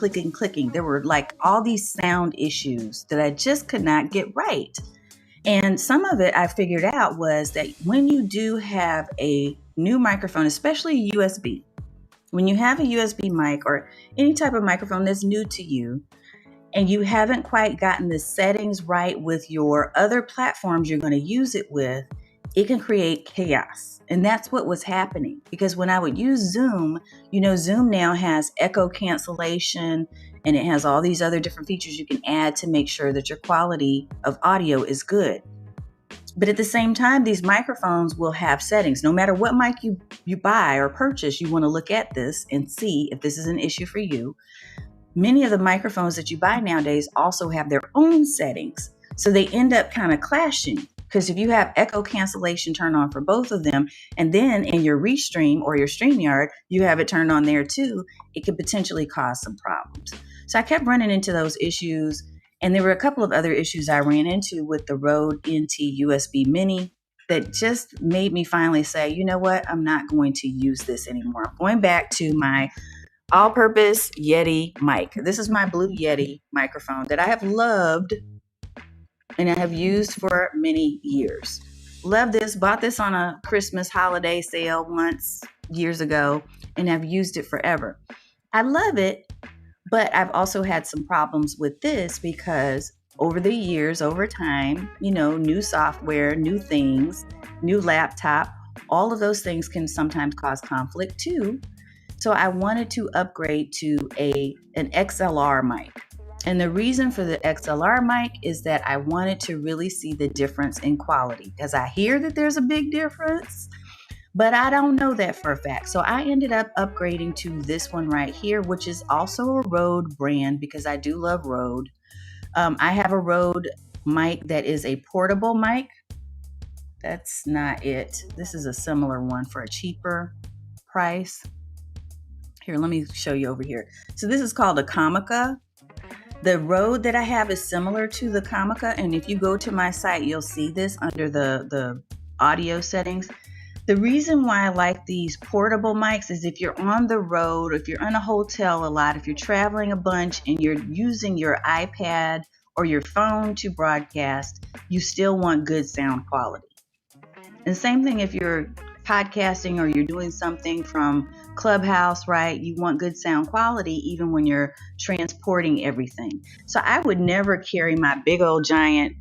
There were like all these sound issues that I just could not get right. And some of it I figured out was that when you do have a new microphone, especially a USB, when you have a USB mic or any type of microphone that's new to you, and you haven't quite gotten the settings right with your other platforms you're going to use it with, it can create chaos. And that's what was happening. Because when I would use Zoom, Zoom now has echo cancellation, and it has all these other different features you can add to make sure that your quality of audio is good. But at the same time, these microphones will have settings. No matter what mic you buy or purchase, you want to look at this and see if this is an issue for you. Many of the microphones that you buy nowadays also have their own settings. So they end up kind of clashing. Because if you have echo cancellation turned on for both of them, and then in your Restream or your StreamYard, you have it turned on there too, it could potentially cause some problems. So I kept running into those issues. And there were a couple of other issues I ran into with the Rode NT USB Mini that just made me finally say, you know what, I'm not going to use this anymore. I'm going back to my all-purpose Yeti mic. This is my Blue Yeti microphone that I have loved and I have used for many years. Love this, bought this on a Christmas holiday sale once years ago, and I've used it forever. I love it, but I've also had some problems with this because over the years, over time, new software, new things, new laptop, all of those things can sometimes cause conflict too. So I wanted to upgrade to an XLR mic. And the reason for the XLR mic is that I wanted to really see the difference in quality, because I hear that there's a big difference, but I don't know that for a fact. So I ended up upgrading to this one right here, which is also a Rode brand because I do love Rode. I have a Rode mic that is a portable mic. That's not it. This is a similar one for a cheaper price. Here, let me show you over here. So this is called a Comica. The Rode that I have is similar to the Comica, and if you go to my site, you'll see this under the audio settings. The reason why I like these portable mics is if you're on the road, if you're in a hotel a lot, if you're traveling a bunch and you're using your iPad or your phone to broadcast, you still want good sound quality. And same thing if you're podcasting or you're doing something from Clubhouse, right? You want good sound quality even when you're transporting everything. So I would never carry my big old giant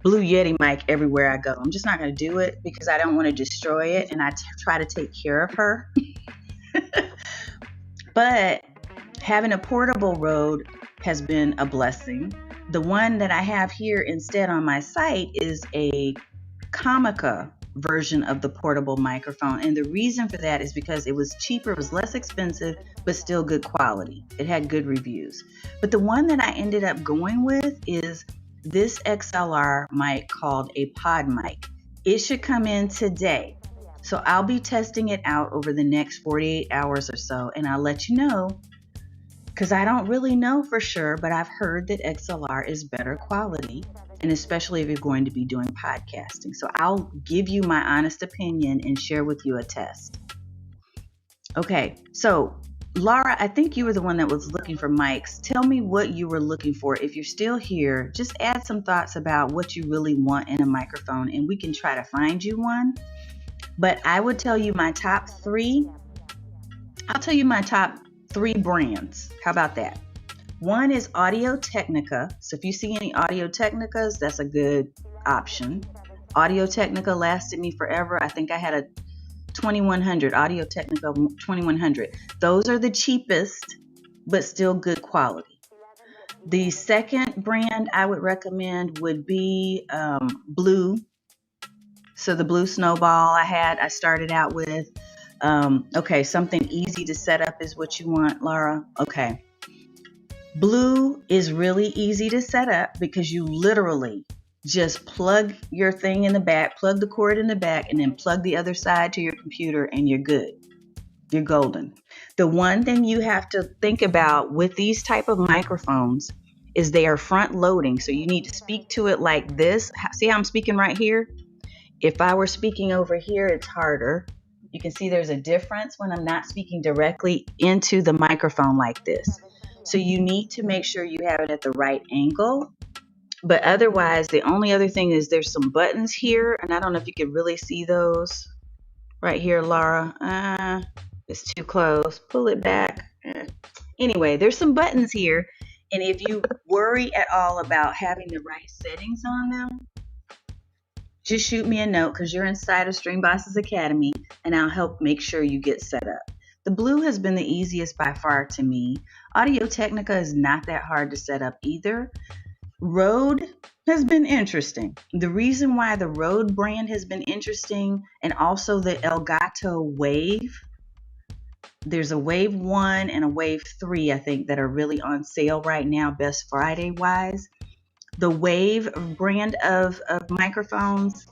Blue Yeti mic everywhere I go. I'm just not going to do it because I don't want to destroy it, and I try to take care of her. But having a portable Rode has been a blessing. The one that I have here instead on my site is a Comica version of the portable microphone. And the reason for that is because it was cheaper, it was less expensive, but still good quality. It had good reviews. But the one that I ended up going with is this XLR mic called a pod mic. It should come in today. So I'll be testing it out over the next 48 hours or so, and I'll let you know, because I don't really know for sure, but I've heard that XLR is better quality, and especially if you're going to be doing podcasting. So I'll give you my honest opinion and share with you a test. Okay, so Laura, I think you were the one that was looking for mics. Tell me what you were looking for. If you're still here, just add some thoughts about what you really want in a microphone, and we can try to find you one. But I would tell you my top three. I'll tell you my top three brands. How about that? One is Audio Technica. So if you see any Audio Technicas, that's a good option. Audio Technica lasted me forever. I think I had a 2100, Audio Technica 2100. Those are the cheapest, but still good quality. The second brand I would recommend would be Blue. So the Blue Snowball I started out with. Okay, something easy to set up is what you want, Laura. Okay. Blue is really easy to set up because you literally just plug your thing in the back, plug the cord in the back, and then plug the other side to your computer, and you're good. You're golden. The one thing you have to think about with these type of microphones is they are front loading. So you need to speak to it like this. See how I'm speaking right here? If I were speaking over here, it's harder. You can see there's a difference when I'm not speaking directly into the microphone like this. So you need to make sure you have it at the right angle. But otherwise, the only other thing is there's some buttons here, and I don't know if you can really see those right here, Laura. It's too close. Pull it back. Anyway, there's some buttons here, and if you worry at all about having the right settings on them, just shoot me a note because you're inside of Stream Bosses Academy, and I'll help make sure you get set up. The Blue has been the easiest by far to me. Audio Technica is not that hard to set up either. Rode has been interesting. The reason why the Rode brand has been interesting, and also the Elgato Wave, there's a Wave 1 and a Wave 3, I think, that are really on sale right now, Best Friday wise. The Wave brand of microphones,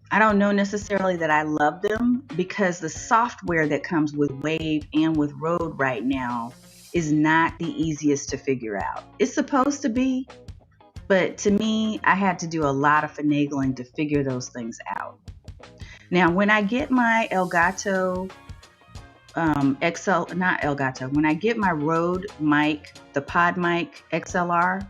I don't know necessarily that I love them because the software that comes with Wave and with Rode right now is not the easiest to figure out. It's supposed to be, but to me, I had to do a lot of finagling to figure those things out. Now, when I get my Elgato when I get my Rode mic, the Pod Mic XLR,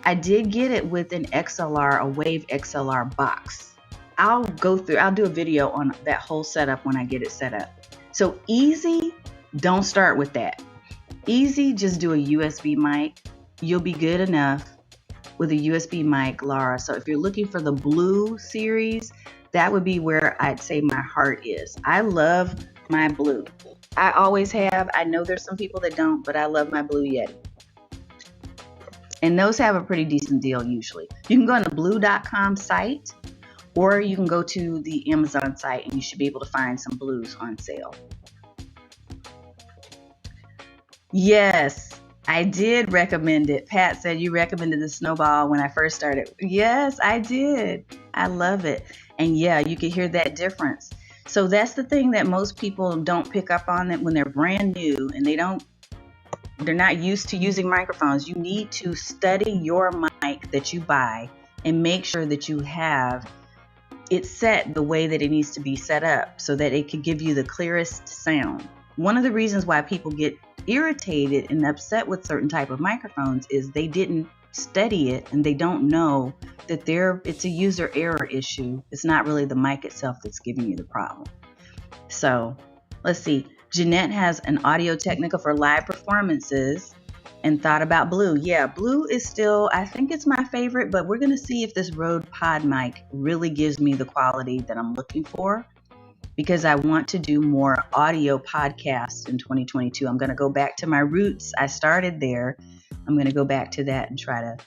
I did get it with an XLR, a Wave XLR box. I'll do a video on that whole setup when I get it set up. So easy, don't start with that. Easy, just do a USB mic. You'll be good enough with a USB mic, Laura. So if you're looking for the Blue series, that would be where I'd say my heart is. I love my Blue. I always have. I know there's some people that don't, but I love my Blue Yeti. And those have a pretty decent deal usually. You can go on the blue.com site, or you can go to the Amazon site and you should be able to find some Blues on sale. Yes, I did recommend it. Pat said you recommended the Snowball when I first started. Yes, I did. I love it. And yeah, you can hear that difference. So that's the thing that most people don't pick up on, that when they're brand new and they're not used to using microphones. You need to study your mic that you buy and make sure that you have it set the way that it needs to be set up so that it can give you the clearest sound. One of the reasons why people get irritated and upset with certain type of microphones is they didn't study it and they don't know that it's a user error issue. It's not really the mic itself that's giving you the problem. So let's see. Jeanette has an Audio Technica for live performances and thought about Blue. Yeah, Blue is still, I think it's my favorite, but we're going to see if this Rode Pod mic really gives me the quality that I'm looking for, because I want to do more audio podcasts in 2022. I'm going to go back to my roots. I started there. I'm going to go back to that and try to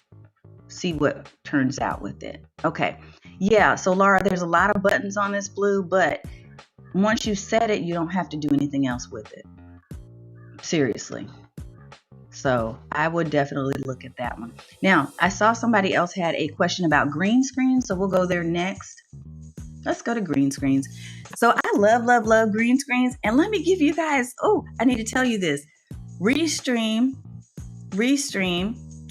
see what turns out with it. Okay. Yeah. So Laura, there's a lot of buttons on this Blue, but once you set it, you don't have to do anything else with it. Seriously. So I would definitely look at that one. Now, I saw somebody else had a question about green screens, so we'll go there next. Let's go to green screens. So I love green screens. And let me give you guys, I need to tell you this. Restream,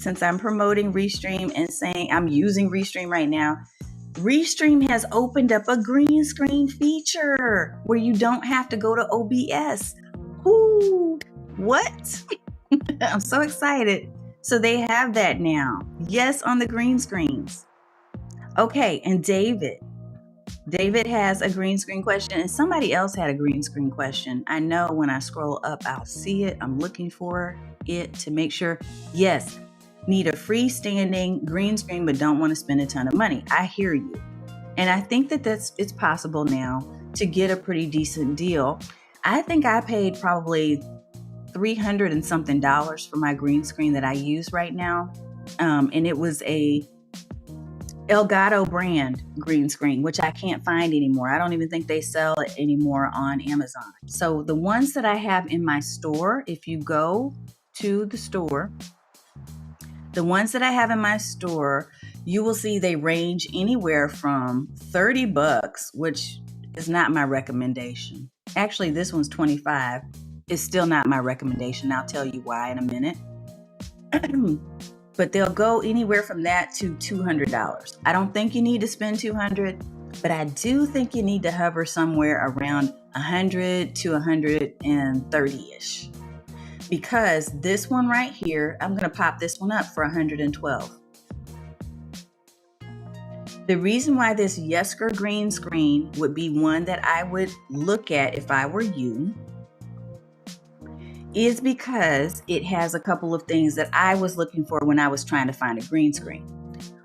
since I'm promoting Restream and saying I'm using Restream right now, Restream has opened up a green screen feature where you don't have to go to OBS. Ooh, what? I'm so excited. So they have that now. Yes, on the green screens. Okay, and David has a green screen question, and somebody else had a green screen question. I know when I scroll up, I'll see it. I'm looking for it to make sure. Yes, need a freestanding green screen, but don't want to spend a ton of money. I hear you. And I think that it's possible now to get a pretty decent deal. I think I paid probably $300 and something for my green screen that I use right now. And it was a Elgato brand green screen, which I can't find anymore. I don't even think they sell it anymore on Amazon. So the ones that I have in my store, if you go to the store, the ones that I have in my store, you will see they range anywhere from $30, which is not my recommendation. Actually, this one's $25. It's still not my recommendation. I'll tell you why in a minute. But they'll go anywhere from that to $200. I don't think you need to spend $200, but I do think you need to hover somewhere around $100 to $130-ish. Because this one right here, I'm going to pop this one up for $112. The reason why this Yesker green screen would be one that I would look at if I were you is because it has a couple of things that I was looking for when I was trying to find a green screen.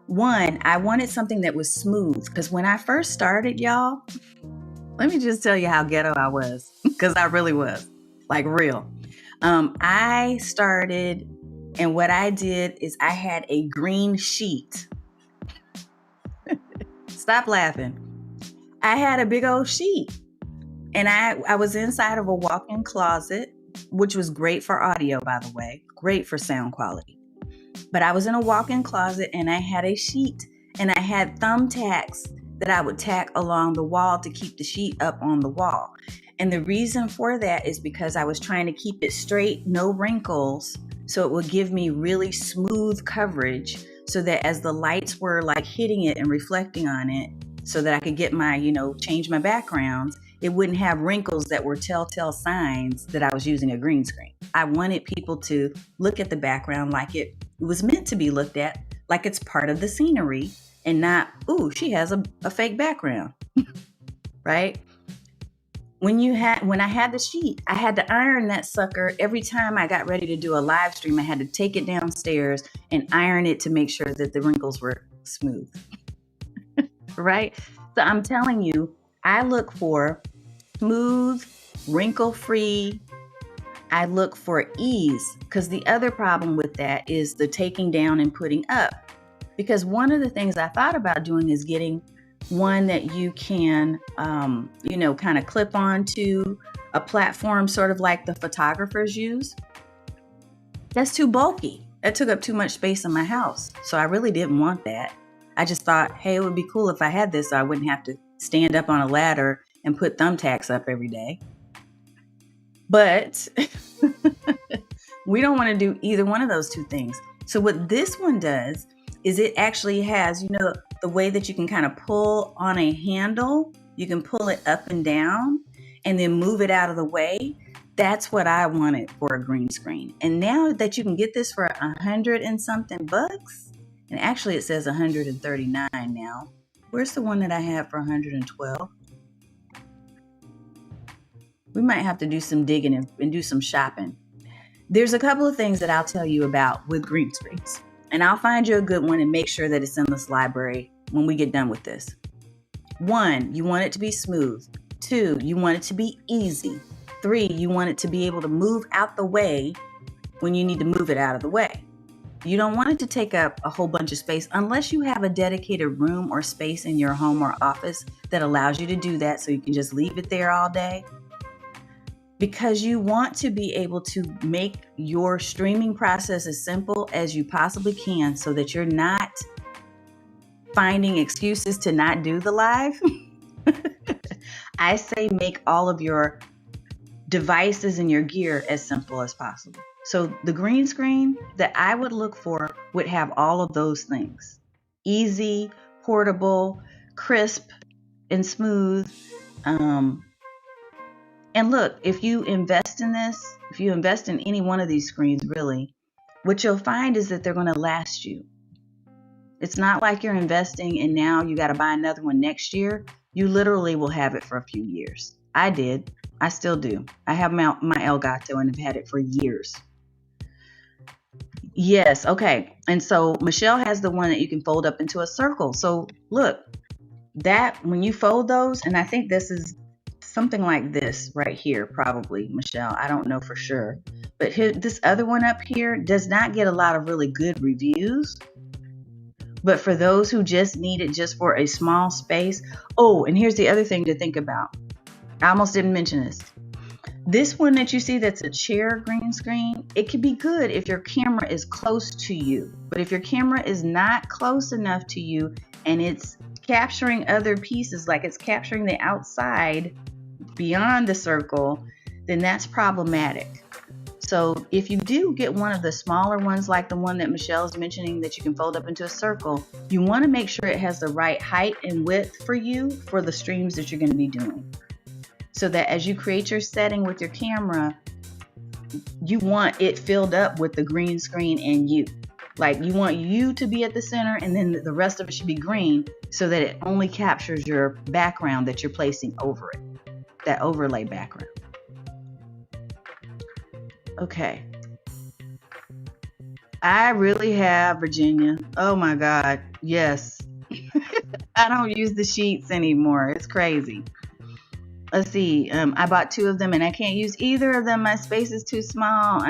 One, I wanted something that was smooth, because when I first started, y'all, let me just tell you how ghetto I was, because I really was, like real. I started, and what I did is I had a green sheet. Stop laughing. I had a big old sheet, and I was inside of a walk-in closet, which was great for audio, by the way, great for sound quality. But I was in a walk-in closet and I had a sheet, and I had thumbtacks that I would tack along the wall to keep the sheet up on the wall. And the reason for that is because I was trying to keep it straight, no wrinkles, so it would give me really smooth coverage, so that as the lights were like hitting it and reflecting on it, so that I could get my, change my backgrounds, it wouldn't have wrinkles that were telltale signs that I was using a green screen. I wanted people to look at the background like it was meant to be looked at, like it's part of the scenery, and not, ooh, she has a fake background, right? When I had the sheet, I had to iron that sucker every time I got ready to do a live stream. I had to take it downstairs and iron it to make sure that the wrinkles were smooth, right? So I'm telling you, I look for smooth, wrinkle-free. I look for ease, because the other problem with that is the taking down and putting up. Because one of the things I thought about doing is getting one that you can, kind of clip onto a platform, sort of like the photographers use. That's too bulky. That took up too much space in my house. So I really didn't want that. I just thought, hey, it would be cool if I had this, so I wouldn't have to stand up on a ladder and put thumbtacks up every day. But we don't want to do either one of those two things. So what this one does is it actually has, the way that you can kind of pull on a handle, you can pull it up and down and then move it out of the way. That's what I wanted for a green screen. And now that you can get this for $100 and something bucks, and actually it says $139 now. Where's the one that I have for $112? We might have to do some digging and do some shopping. There's a couple of things that I'll tell you about with green screens. And I'll find you a good one and make sure that it's in this library when we get done with this. 1, you want it to be smooth. 2, you want it to be easy. 3, you want it to be able to move out the way when you need to move it out of the way. You don't want it to take up a whole bunch of space unless you have a dedicated room or space in your home or office that allows you to do that, so you can just leave it there all day. Because you want to be able to make your streaming process as simple as you possibly can, so that you're not finding excuses to not do the live. I say make all of your devices and your gear as simple as possible. So the green screen that I would look for would have all of those things. Easy, portable, crisp, and smooth. And look, if you invest in this, if you invest in any one of these screens, really, what you'll find is that they're going to last you. It's not like you're investing and now you got to buy another one next year. You literally will have it for a few years. I did. I still do. I have my Elgato and have had it for years. Yes. Okay. And so Michelle has the one that you can fold up into a circle. So look, that when you fold those, and I think this is something like this right here, probably, Michelle. I don't know for sure. But this other one up here does not get a lot of really good reviews. But for those who just need it just for a small space. Oh, and here's the other thing to think about. I almost didn't mention this. This one that you see that's a chair green screen, it could be good if your camera is close to you. But if your camera is not close enough to you and it's capturing other pieces, like it's capturing the outside beyond the circle, then that's problematic. So if you do get one of the smaller ones, like the one that Michelle is mentioning that you can fold up into a circle, you want to make sure it has the right height and width for you for the streams that you're going to be doing. So that as you create your setting with your camera, you want it filled up with the green screen and you. Like you want you to be at the center and then the rest of it should be green so that it only captures your background that you're placing over it, that overlay background. Okay. I really have, Virginia. Oh my God. Yes. I don't use the sheets anymore. It's crazy. Let's see. I bought 2 of them and I can't use either of them. My space is too small.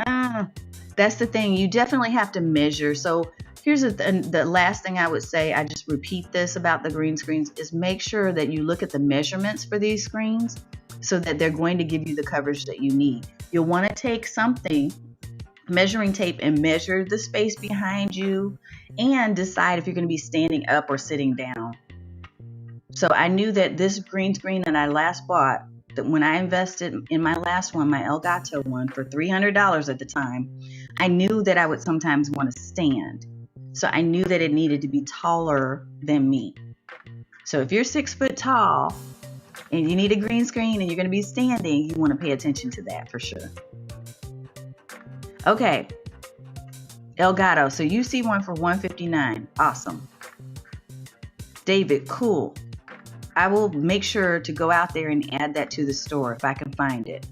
That's the thing. You definitely have to measure. So here's the last thing I would say. I just repeat this about the green screens is make sure that you look at the measurements for these screens so that they're going to give you the coverage that you need. You'll want to take something, measuring tape, and measure the space behind you and decide if you're going to be standing up or sitting down. So I knew that this green screen that I last bought, that when I invested in my last one, my Elgato one for $300 at the time, I knew that I would sometimes want to stand. So I knew that it needed to be taller than me. So if you're 6 foot tall and you need a green screen and you're going to be standing, you want to pay attention to that for sure. Okay. Elgato. So you see one for $159. Awesome. David, cool. I will make sure to go out there and add that to the store if I can find it.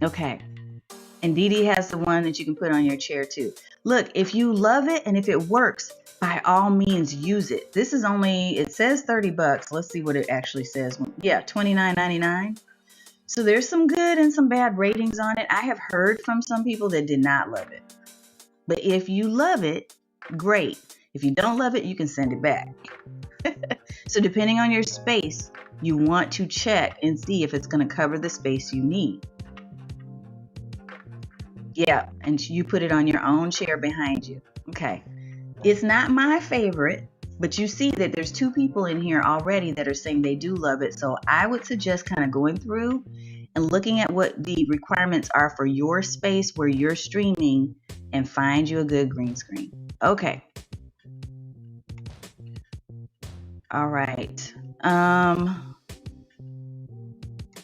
Okay. And Dee Dee has the one that you can put on your chair too. Look, if you love it and if it works, by all means use it. This is only, it says $30. Let's see what it actually says. Yeah, $29.99. So there's some good and some bad ratings on it. I have heard from some people that did not love it. But if you love it, great. If you don't love it, you can send it back. So depending on your space, you want to check and see if it's going to cover the space you need. Yeah, and you put it on your own chair behind you. Okay. It's not my favorite, but you see that there's 2 people in here already that are saying they do love it. So I would suggest kind of going through and looking at what the requirements are for your space where you're streaming and find you a good green screen. Okay. All right.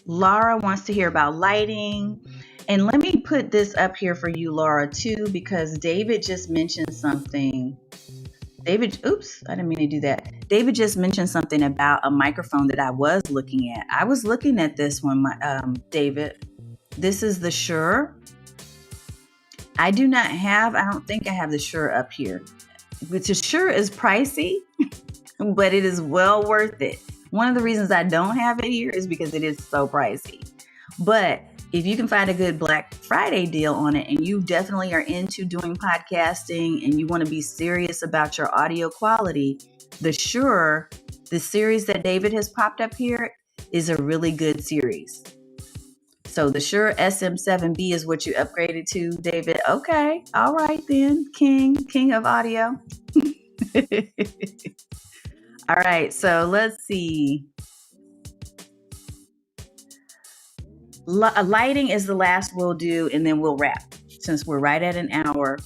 Laura wants to hear about lighting. And let me put this up here for you, Laura, too, because David just mentioned something. Oops, I didn't mean to do that. David just mentioned something about a microphone that I was looking at. I was looking at this one, David. This is the Shure. I don't think I have the Shure up here. Which the Shure is pricey, but it is well worth it. One of the reasons I don't have it here is because it is so pricey. But if you can find a good Black Friday deal on it and you definitely are into doing podcasting and you want to be serious about your audio quality, the Shure, the series that David has popped up here is a really good series. So the Shure SM7B is what you upgraded to, David. Okay. All right then. King of audio. All right. So let's see. Lighting is the last we'll do, and then we'll wrap since we're right at an hour.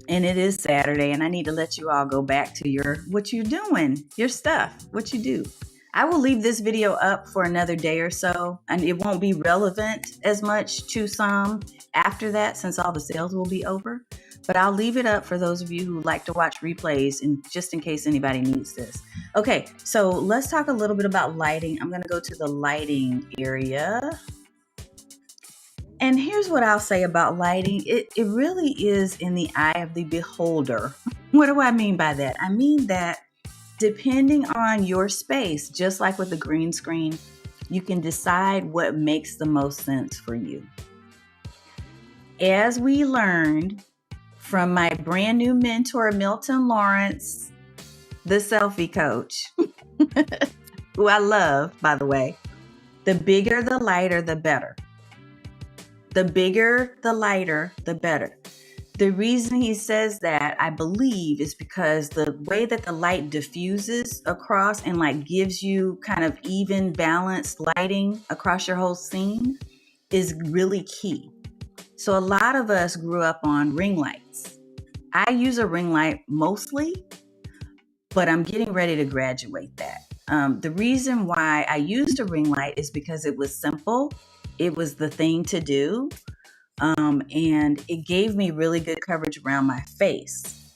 And it is Saturday, and I need to let you all go back to what you're doing, your stuff, what you do. I will leave this video up for another day or so, and it won't be relevant as much to some after that since all the sales will be over. But I'll leave it up for those of you who like to watch replays and just in case anybody needs this. Okay, so let's talk a little bit about lighting. I'm going to go to the lighting area. And here's what I'll say about lighting. It really is in the eye of the beholder. What do I mean by that? I mean that depending on your space, just like with the green screen, you can decide what makes the most sense for you. As we learned from my brand new mentor, Milton Lawrence, the selfie coach, who I love, by the way, the bigger the lighter, the better. The bigger the lighter, the better. The reason he says that, I believe, is because the way that the light diffuses across and like gives you kind of even balanced lighting across your whole scene is really key. So a lot of us grew up on ring lights. I use a ring light mostly, but I'm getting ready to graduate that. The reason why I used a ring light is because it was simple. It was the thing to do. And it gave me really good coverage around my face.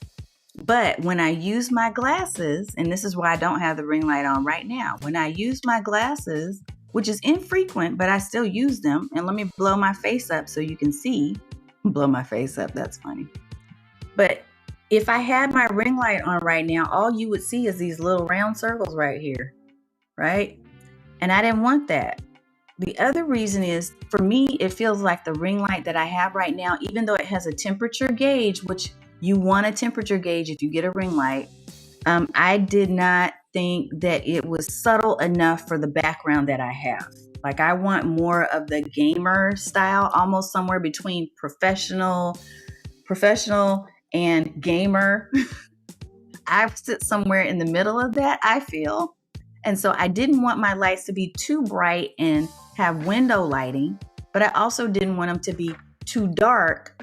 But when I use my glasses, and this is why I don't have the ring light on right now, when I use my glasses, which is infrequent, but I still use them, and let me blow my face up so you can see. Blow my face up, that's funny. But if I had my ring light on right now, all you would see is these little round circles right here, right? And I didn't want that. The other reason is, for me, it feels like the ring light that I have right now, even though it has a temperature gauge, which you want a temperature gauge if you get a ring light, I did not think that it was subtle enough for the background that I have. Like, I want more of the gamer style, almost somewhere between professional and gamer. I sit somewhere in the middle of that, I feel. And so I didn't want my lights to be too bright and have window lighting, but I also didn't want them to be too dark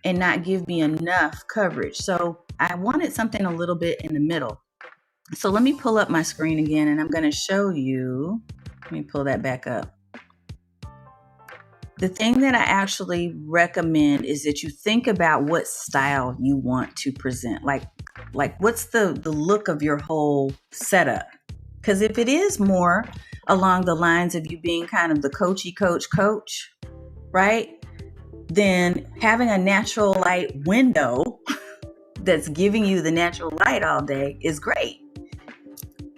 and not give me enough coverage. So I wanted something a little bit in the middle. So let me pull up my screen again, and I'm going to show you. Let me pull that back up. The thing that I actually recommend is that you think about what style you want to present. Like what's the look of your whole setup? Because if it is more along the lines of you being kind of the coachy coach, right? Then having a natural light window that's giving you the natural light all day is great.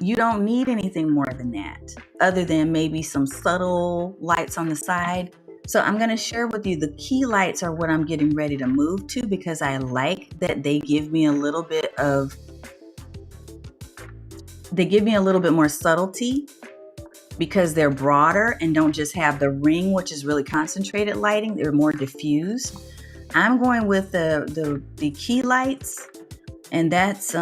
You don't need anything more than that, other than maybe some subtle lights on the side. So I'm going to share with you the key lights are what I'm getting ready to move to, because I like that they give me a little bit more subtlety, because they're broader and don't just have the ring, which is really concentrated lighting. They're more diffused. I'm going with the key lights, and that's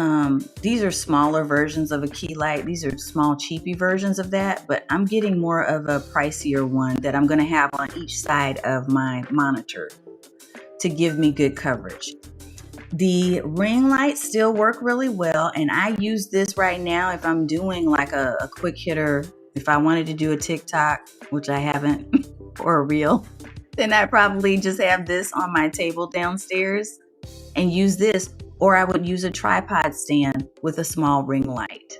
these are smaller versions of a key light. These are small, cheapy versions of that, but I'm getting more of a pricier one that I'm going to have on each side of my monitor to give me good coverage. The ring lights still work really well, and I use this right now if I'm doing like a quick hitter. If I wanted to do a TikTok, which I haven't, or a reel, then I'd probably just have this on my table downstairs and use this, or I would use a tripod stand with a small ring light.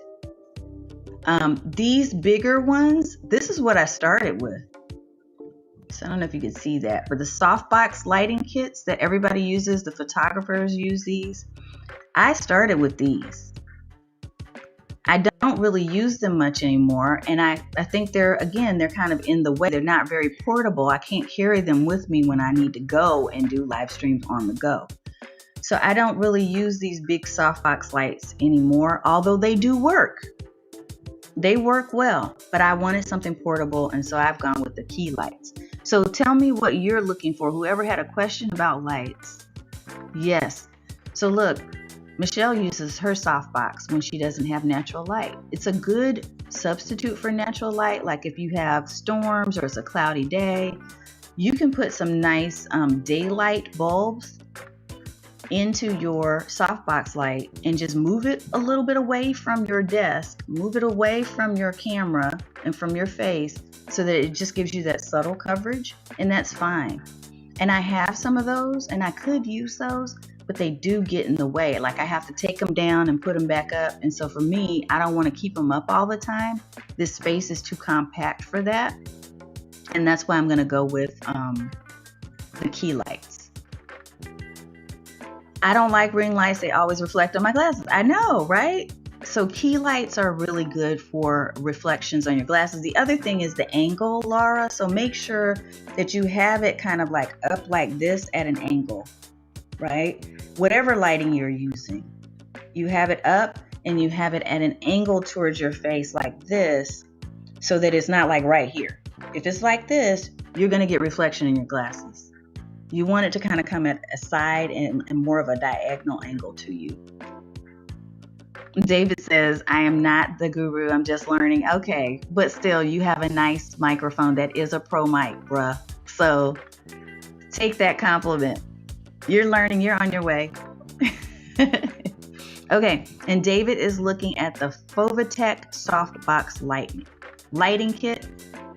These bigger ones, this is what I started with. So I don't know if you can see that, but the Softbox lighting kits that everybody uses, the photographers use these. I started with these. I don't really use them much anymore, and I think they're kind of in the way. They're not very portable. I can't carry them with me when I need to go and do live streams on the go. So I don't really use these big Softbox lights anymore, although they do work. They work well, but I wanted something portable, and so I've gone with the key lights. So tell me what you're looking for. Whoever had a question about lights. Yes. So look, Michelle uses her Softbox when she doesn't have natural light. It's a good substitute for natural light. Like if you have storms or it's a cloudy day, you can put some nice daylight bulbs into your Softbox light and just move it a little bit away from your desk, move it away from your camera and from your face, so that it just gives you that subtle coverage, and that's fine. And I have some of those, and I could use those, but they do get in the way. Like I have to take them down and put them back up. And so for me, I don't want to keep them up all the time. This space is too compact for that. And that's why I'm going to go with the key lights. I don't like ring lights. They always reflect on my glasses. I know, right? So key lights are really good for reflections on your glasses. The other thing is the angle, Laura. So make sure that you have it kind of like up like this at an angle, right? Whatever lighting you're using, you have it up and you have it at an angle towards your face like this, so that it's not like right here. If it's like this, you're going to get reflection in your glasses. You want it to kind of come at a side and more of a diagonal angle to you. David says, I am not the guru, I'm just learning. Okay, but still, you have a nice microphone that is a pro mic, bruh. So take that compliment. You're learning, you're on your way. Okay, and David is looking at the Fovitec Softbox lighting kit.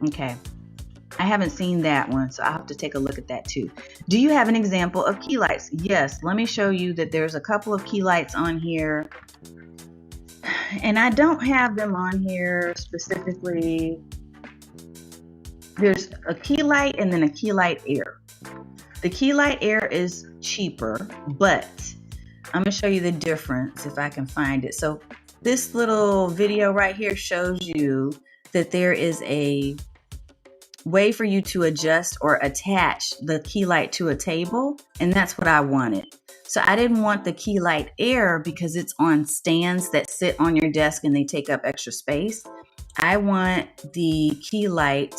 Okay, I haven't seen that one, so I'll have to take a look at that too. Do you have an example of key lights? Yes, let me show you that there's a couple of key lights on here. And I don't have them on here specifically. There's a key light and then a key light air. The key light air is cheaper, but I'm gonna show you the difference if I can find it. So this little video right here shows you that there is a way for you to adjust or attach the key light to a table, and that's what I wanted. So I didn't want the key light air because it's on stands that sit on your desk and they take up extra space. I want the key light,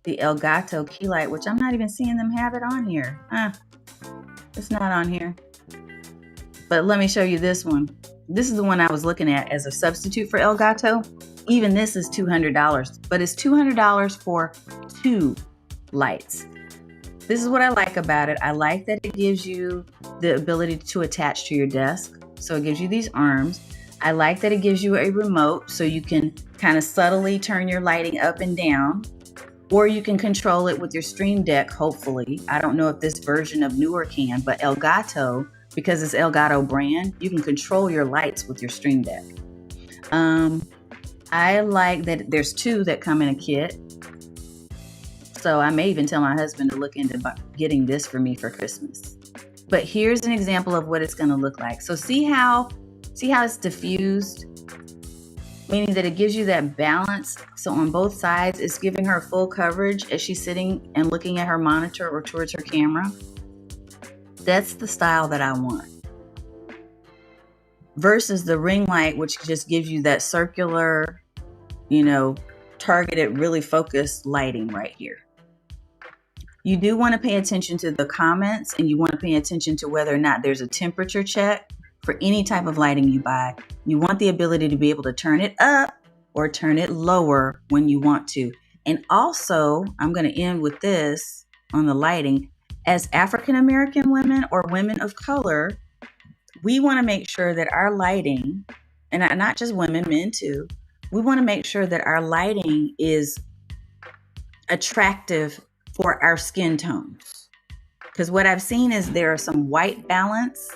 the Elgato Key Light, which I'm not even seeing them have it on here. It's not on here. But let me show you this one. This is the one I was looking at as a substitute for Elgato. Even this is $200, but it's $200 for 2 lights. This is what I like about it. I like that it gives you the ability to attach to your desk. So it gives you these arms. I like that it gives you a remote so you can kind of subtly turn your lighting up and down, or you can control it with your Stream Deck, hopefully. I don't know if this version of newer can, but Elgato, because it's Elgato brand, you can control your lights with your Stream Deck. I like that there's 2 that come in a kit. So I may even tell my husband to look into getting this for me for Christmas. But here's an example of what it's going to look like. So see how it's diffused, meaning that it gives you that balance. So on both sides, it's giving her full coverage as she's sitting and looking at her monitor or towards her camera. That's the style that I want. Versus the ring light, which just gives you that circular, targeted, really focused lighting right here. You do want to pay attention to the comments, and you want to pay attention to whether or not there's a temperature check for any type of lighting you buy. You want the ability to be able to turn it up or turn it lower when you want to. And also, I'm going to end with this on the lighting. As African American women or women of color, we want to make sure that our lighting, and not just women, men too, we want to make sure that our lighting is attractive for our skin tones. Because what I've seen is there are some white balance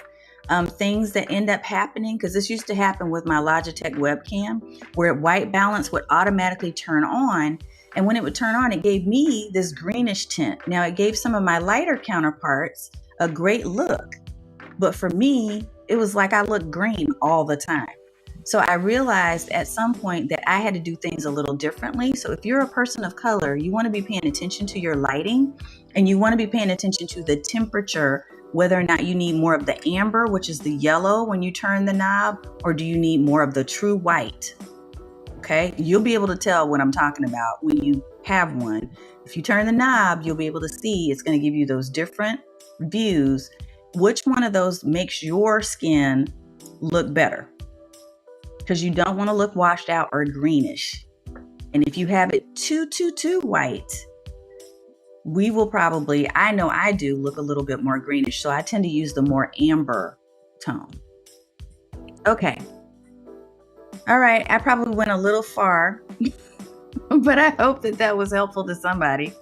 things that end up happening, because this used to happen with my Logitech webcam, where white balance would automatically turn on. And when it would turn on, it gave me this greenish tint. Now, it gave some of my lighter counterparts a great look. But for me, it was like I looked green all the time. So I realized at some point that I had to do things a little differently. So if you're a person of color, you want to be paying attention to your lighting, and you want to be paying attention to the temperature, whether or not you need more of the amber, which is the yellow when you turn the knob, or do you need more of the true white? Okay, you'll be able to tell what I'm talking about when you have one. If you turn the knob, you'll be able to see it's going to give you those different views. Which one of those makes your skin look better? Because you don't want to look washed out or greenish. And if you have it too white, we will probably, I know I do, look a little bit more greenish. So I tend to use the more amber tone. Okay. All right. I probably went a little far, but I hope that was helpful to somebody.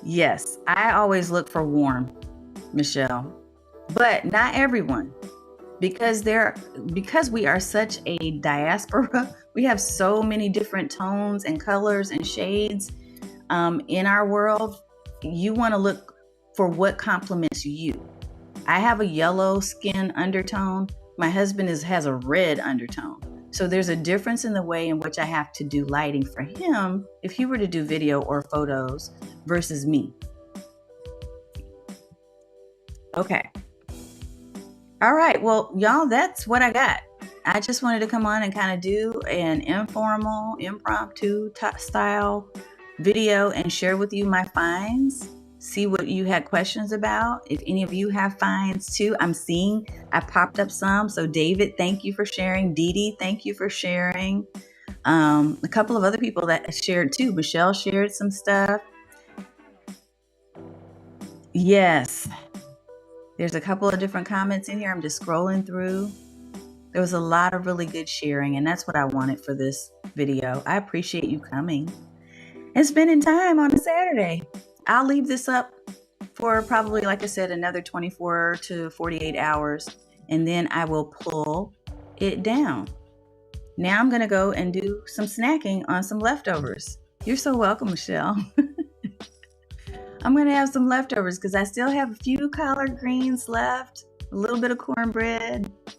Yes, I always look for warm, Michelle, but not everyone. Because we are such a diaspora, we have so many different tones and colors and shades in our world. You want to look for what complements you. I have a yellow skin undertone, My husband has a red undertone. So there's a difference in the way in which I have to do lighting for him if he were to do video or photos versus me. Okay. All right. Well, y'all, that's what I got. I just wanted to come on and kind of do an informal, impromptu style video and share with you my finds. See what you had questions about. If any of you have finds too, I'm seeing I popped up some. So David, thank you for sharing. Dee Dee, thank you for sharing. A couple of other people that shared too. Michelle shared some stuff. Yes. There's a couple of different comments in here. I'm just scrolling through. There was a lot of really good sharing, and that's what I wanted for this video. I appreciate you coming and spending time on a Saturday. I'll leave this up for probably, like I said, another 24 to 48 hours, and then I will pull it down. Now I'm going to go and do some snacking on some leftovers. You're so welcome, Michelle. I'm going to have some leftovers because I still have a few collard greens left, a little bit of cornbread, a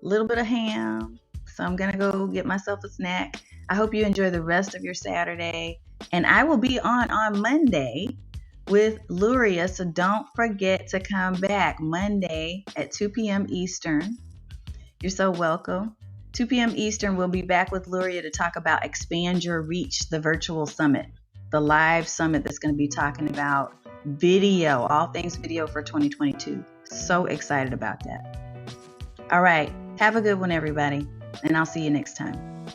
little bit of ham. So I'm going to go get myself a snack. I hope you enjoy the rest of your Saturday. And I will be on Monday with Luria. So don't forget to come back Monday at 2 p.m. Eastern. You're so welcome. 2 p.m. Eastern, we'll be back with Luria to talk about Expand Your Reach, the virtual summit, the live summit that's going to be talking about video, all things video for 2022. So excited about that. All right. Have a good one, everybody. And I'll see you next time.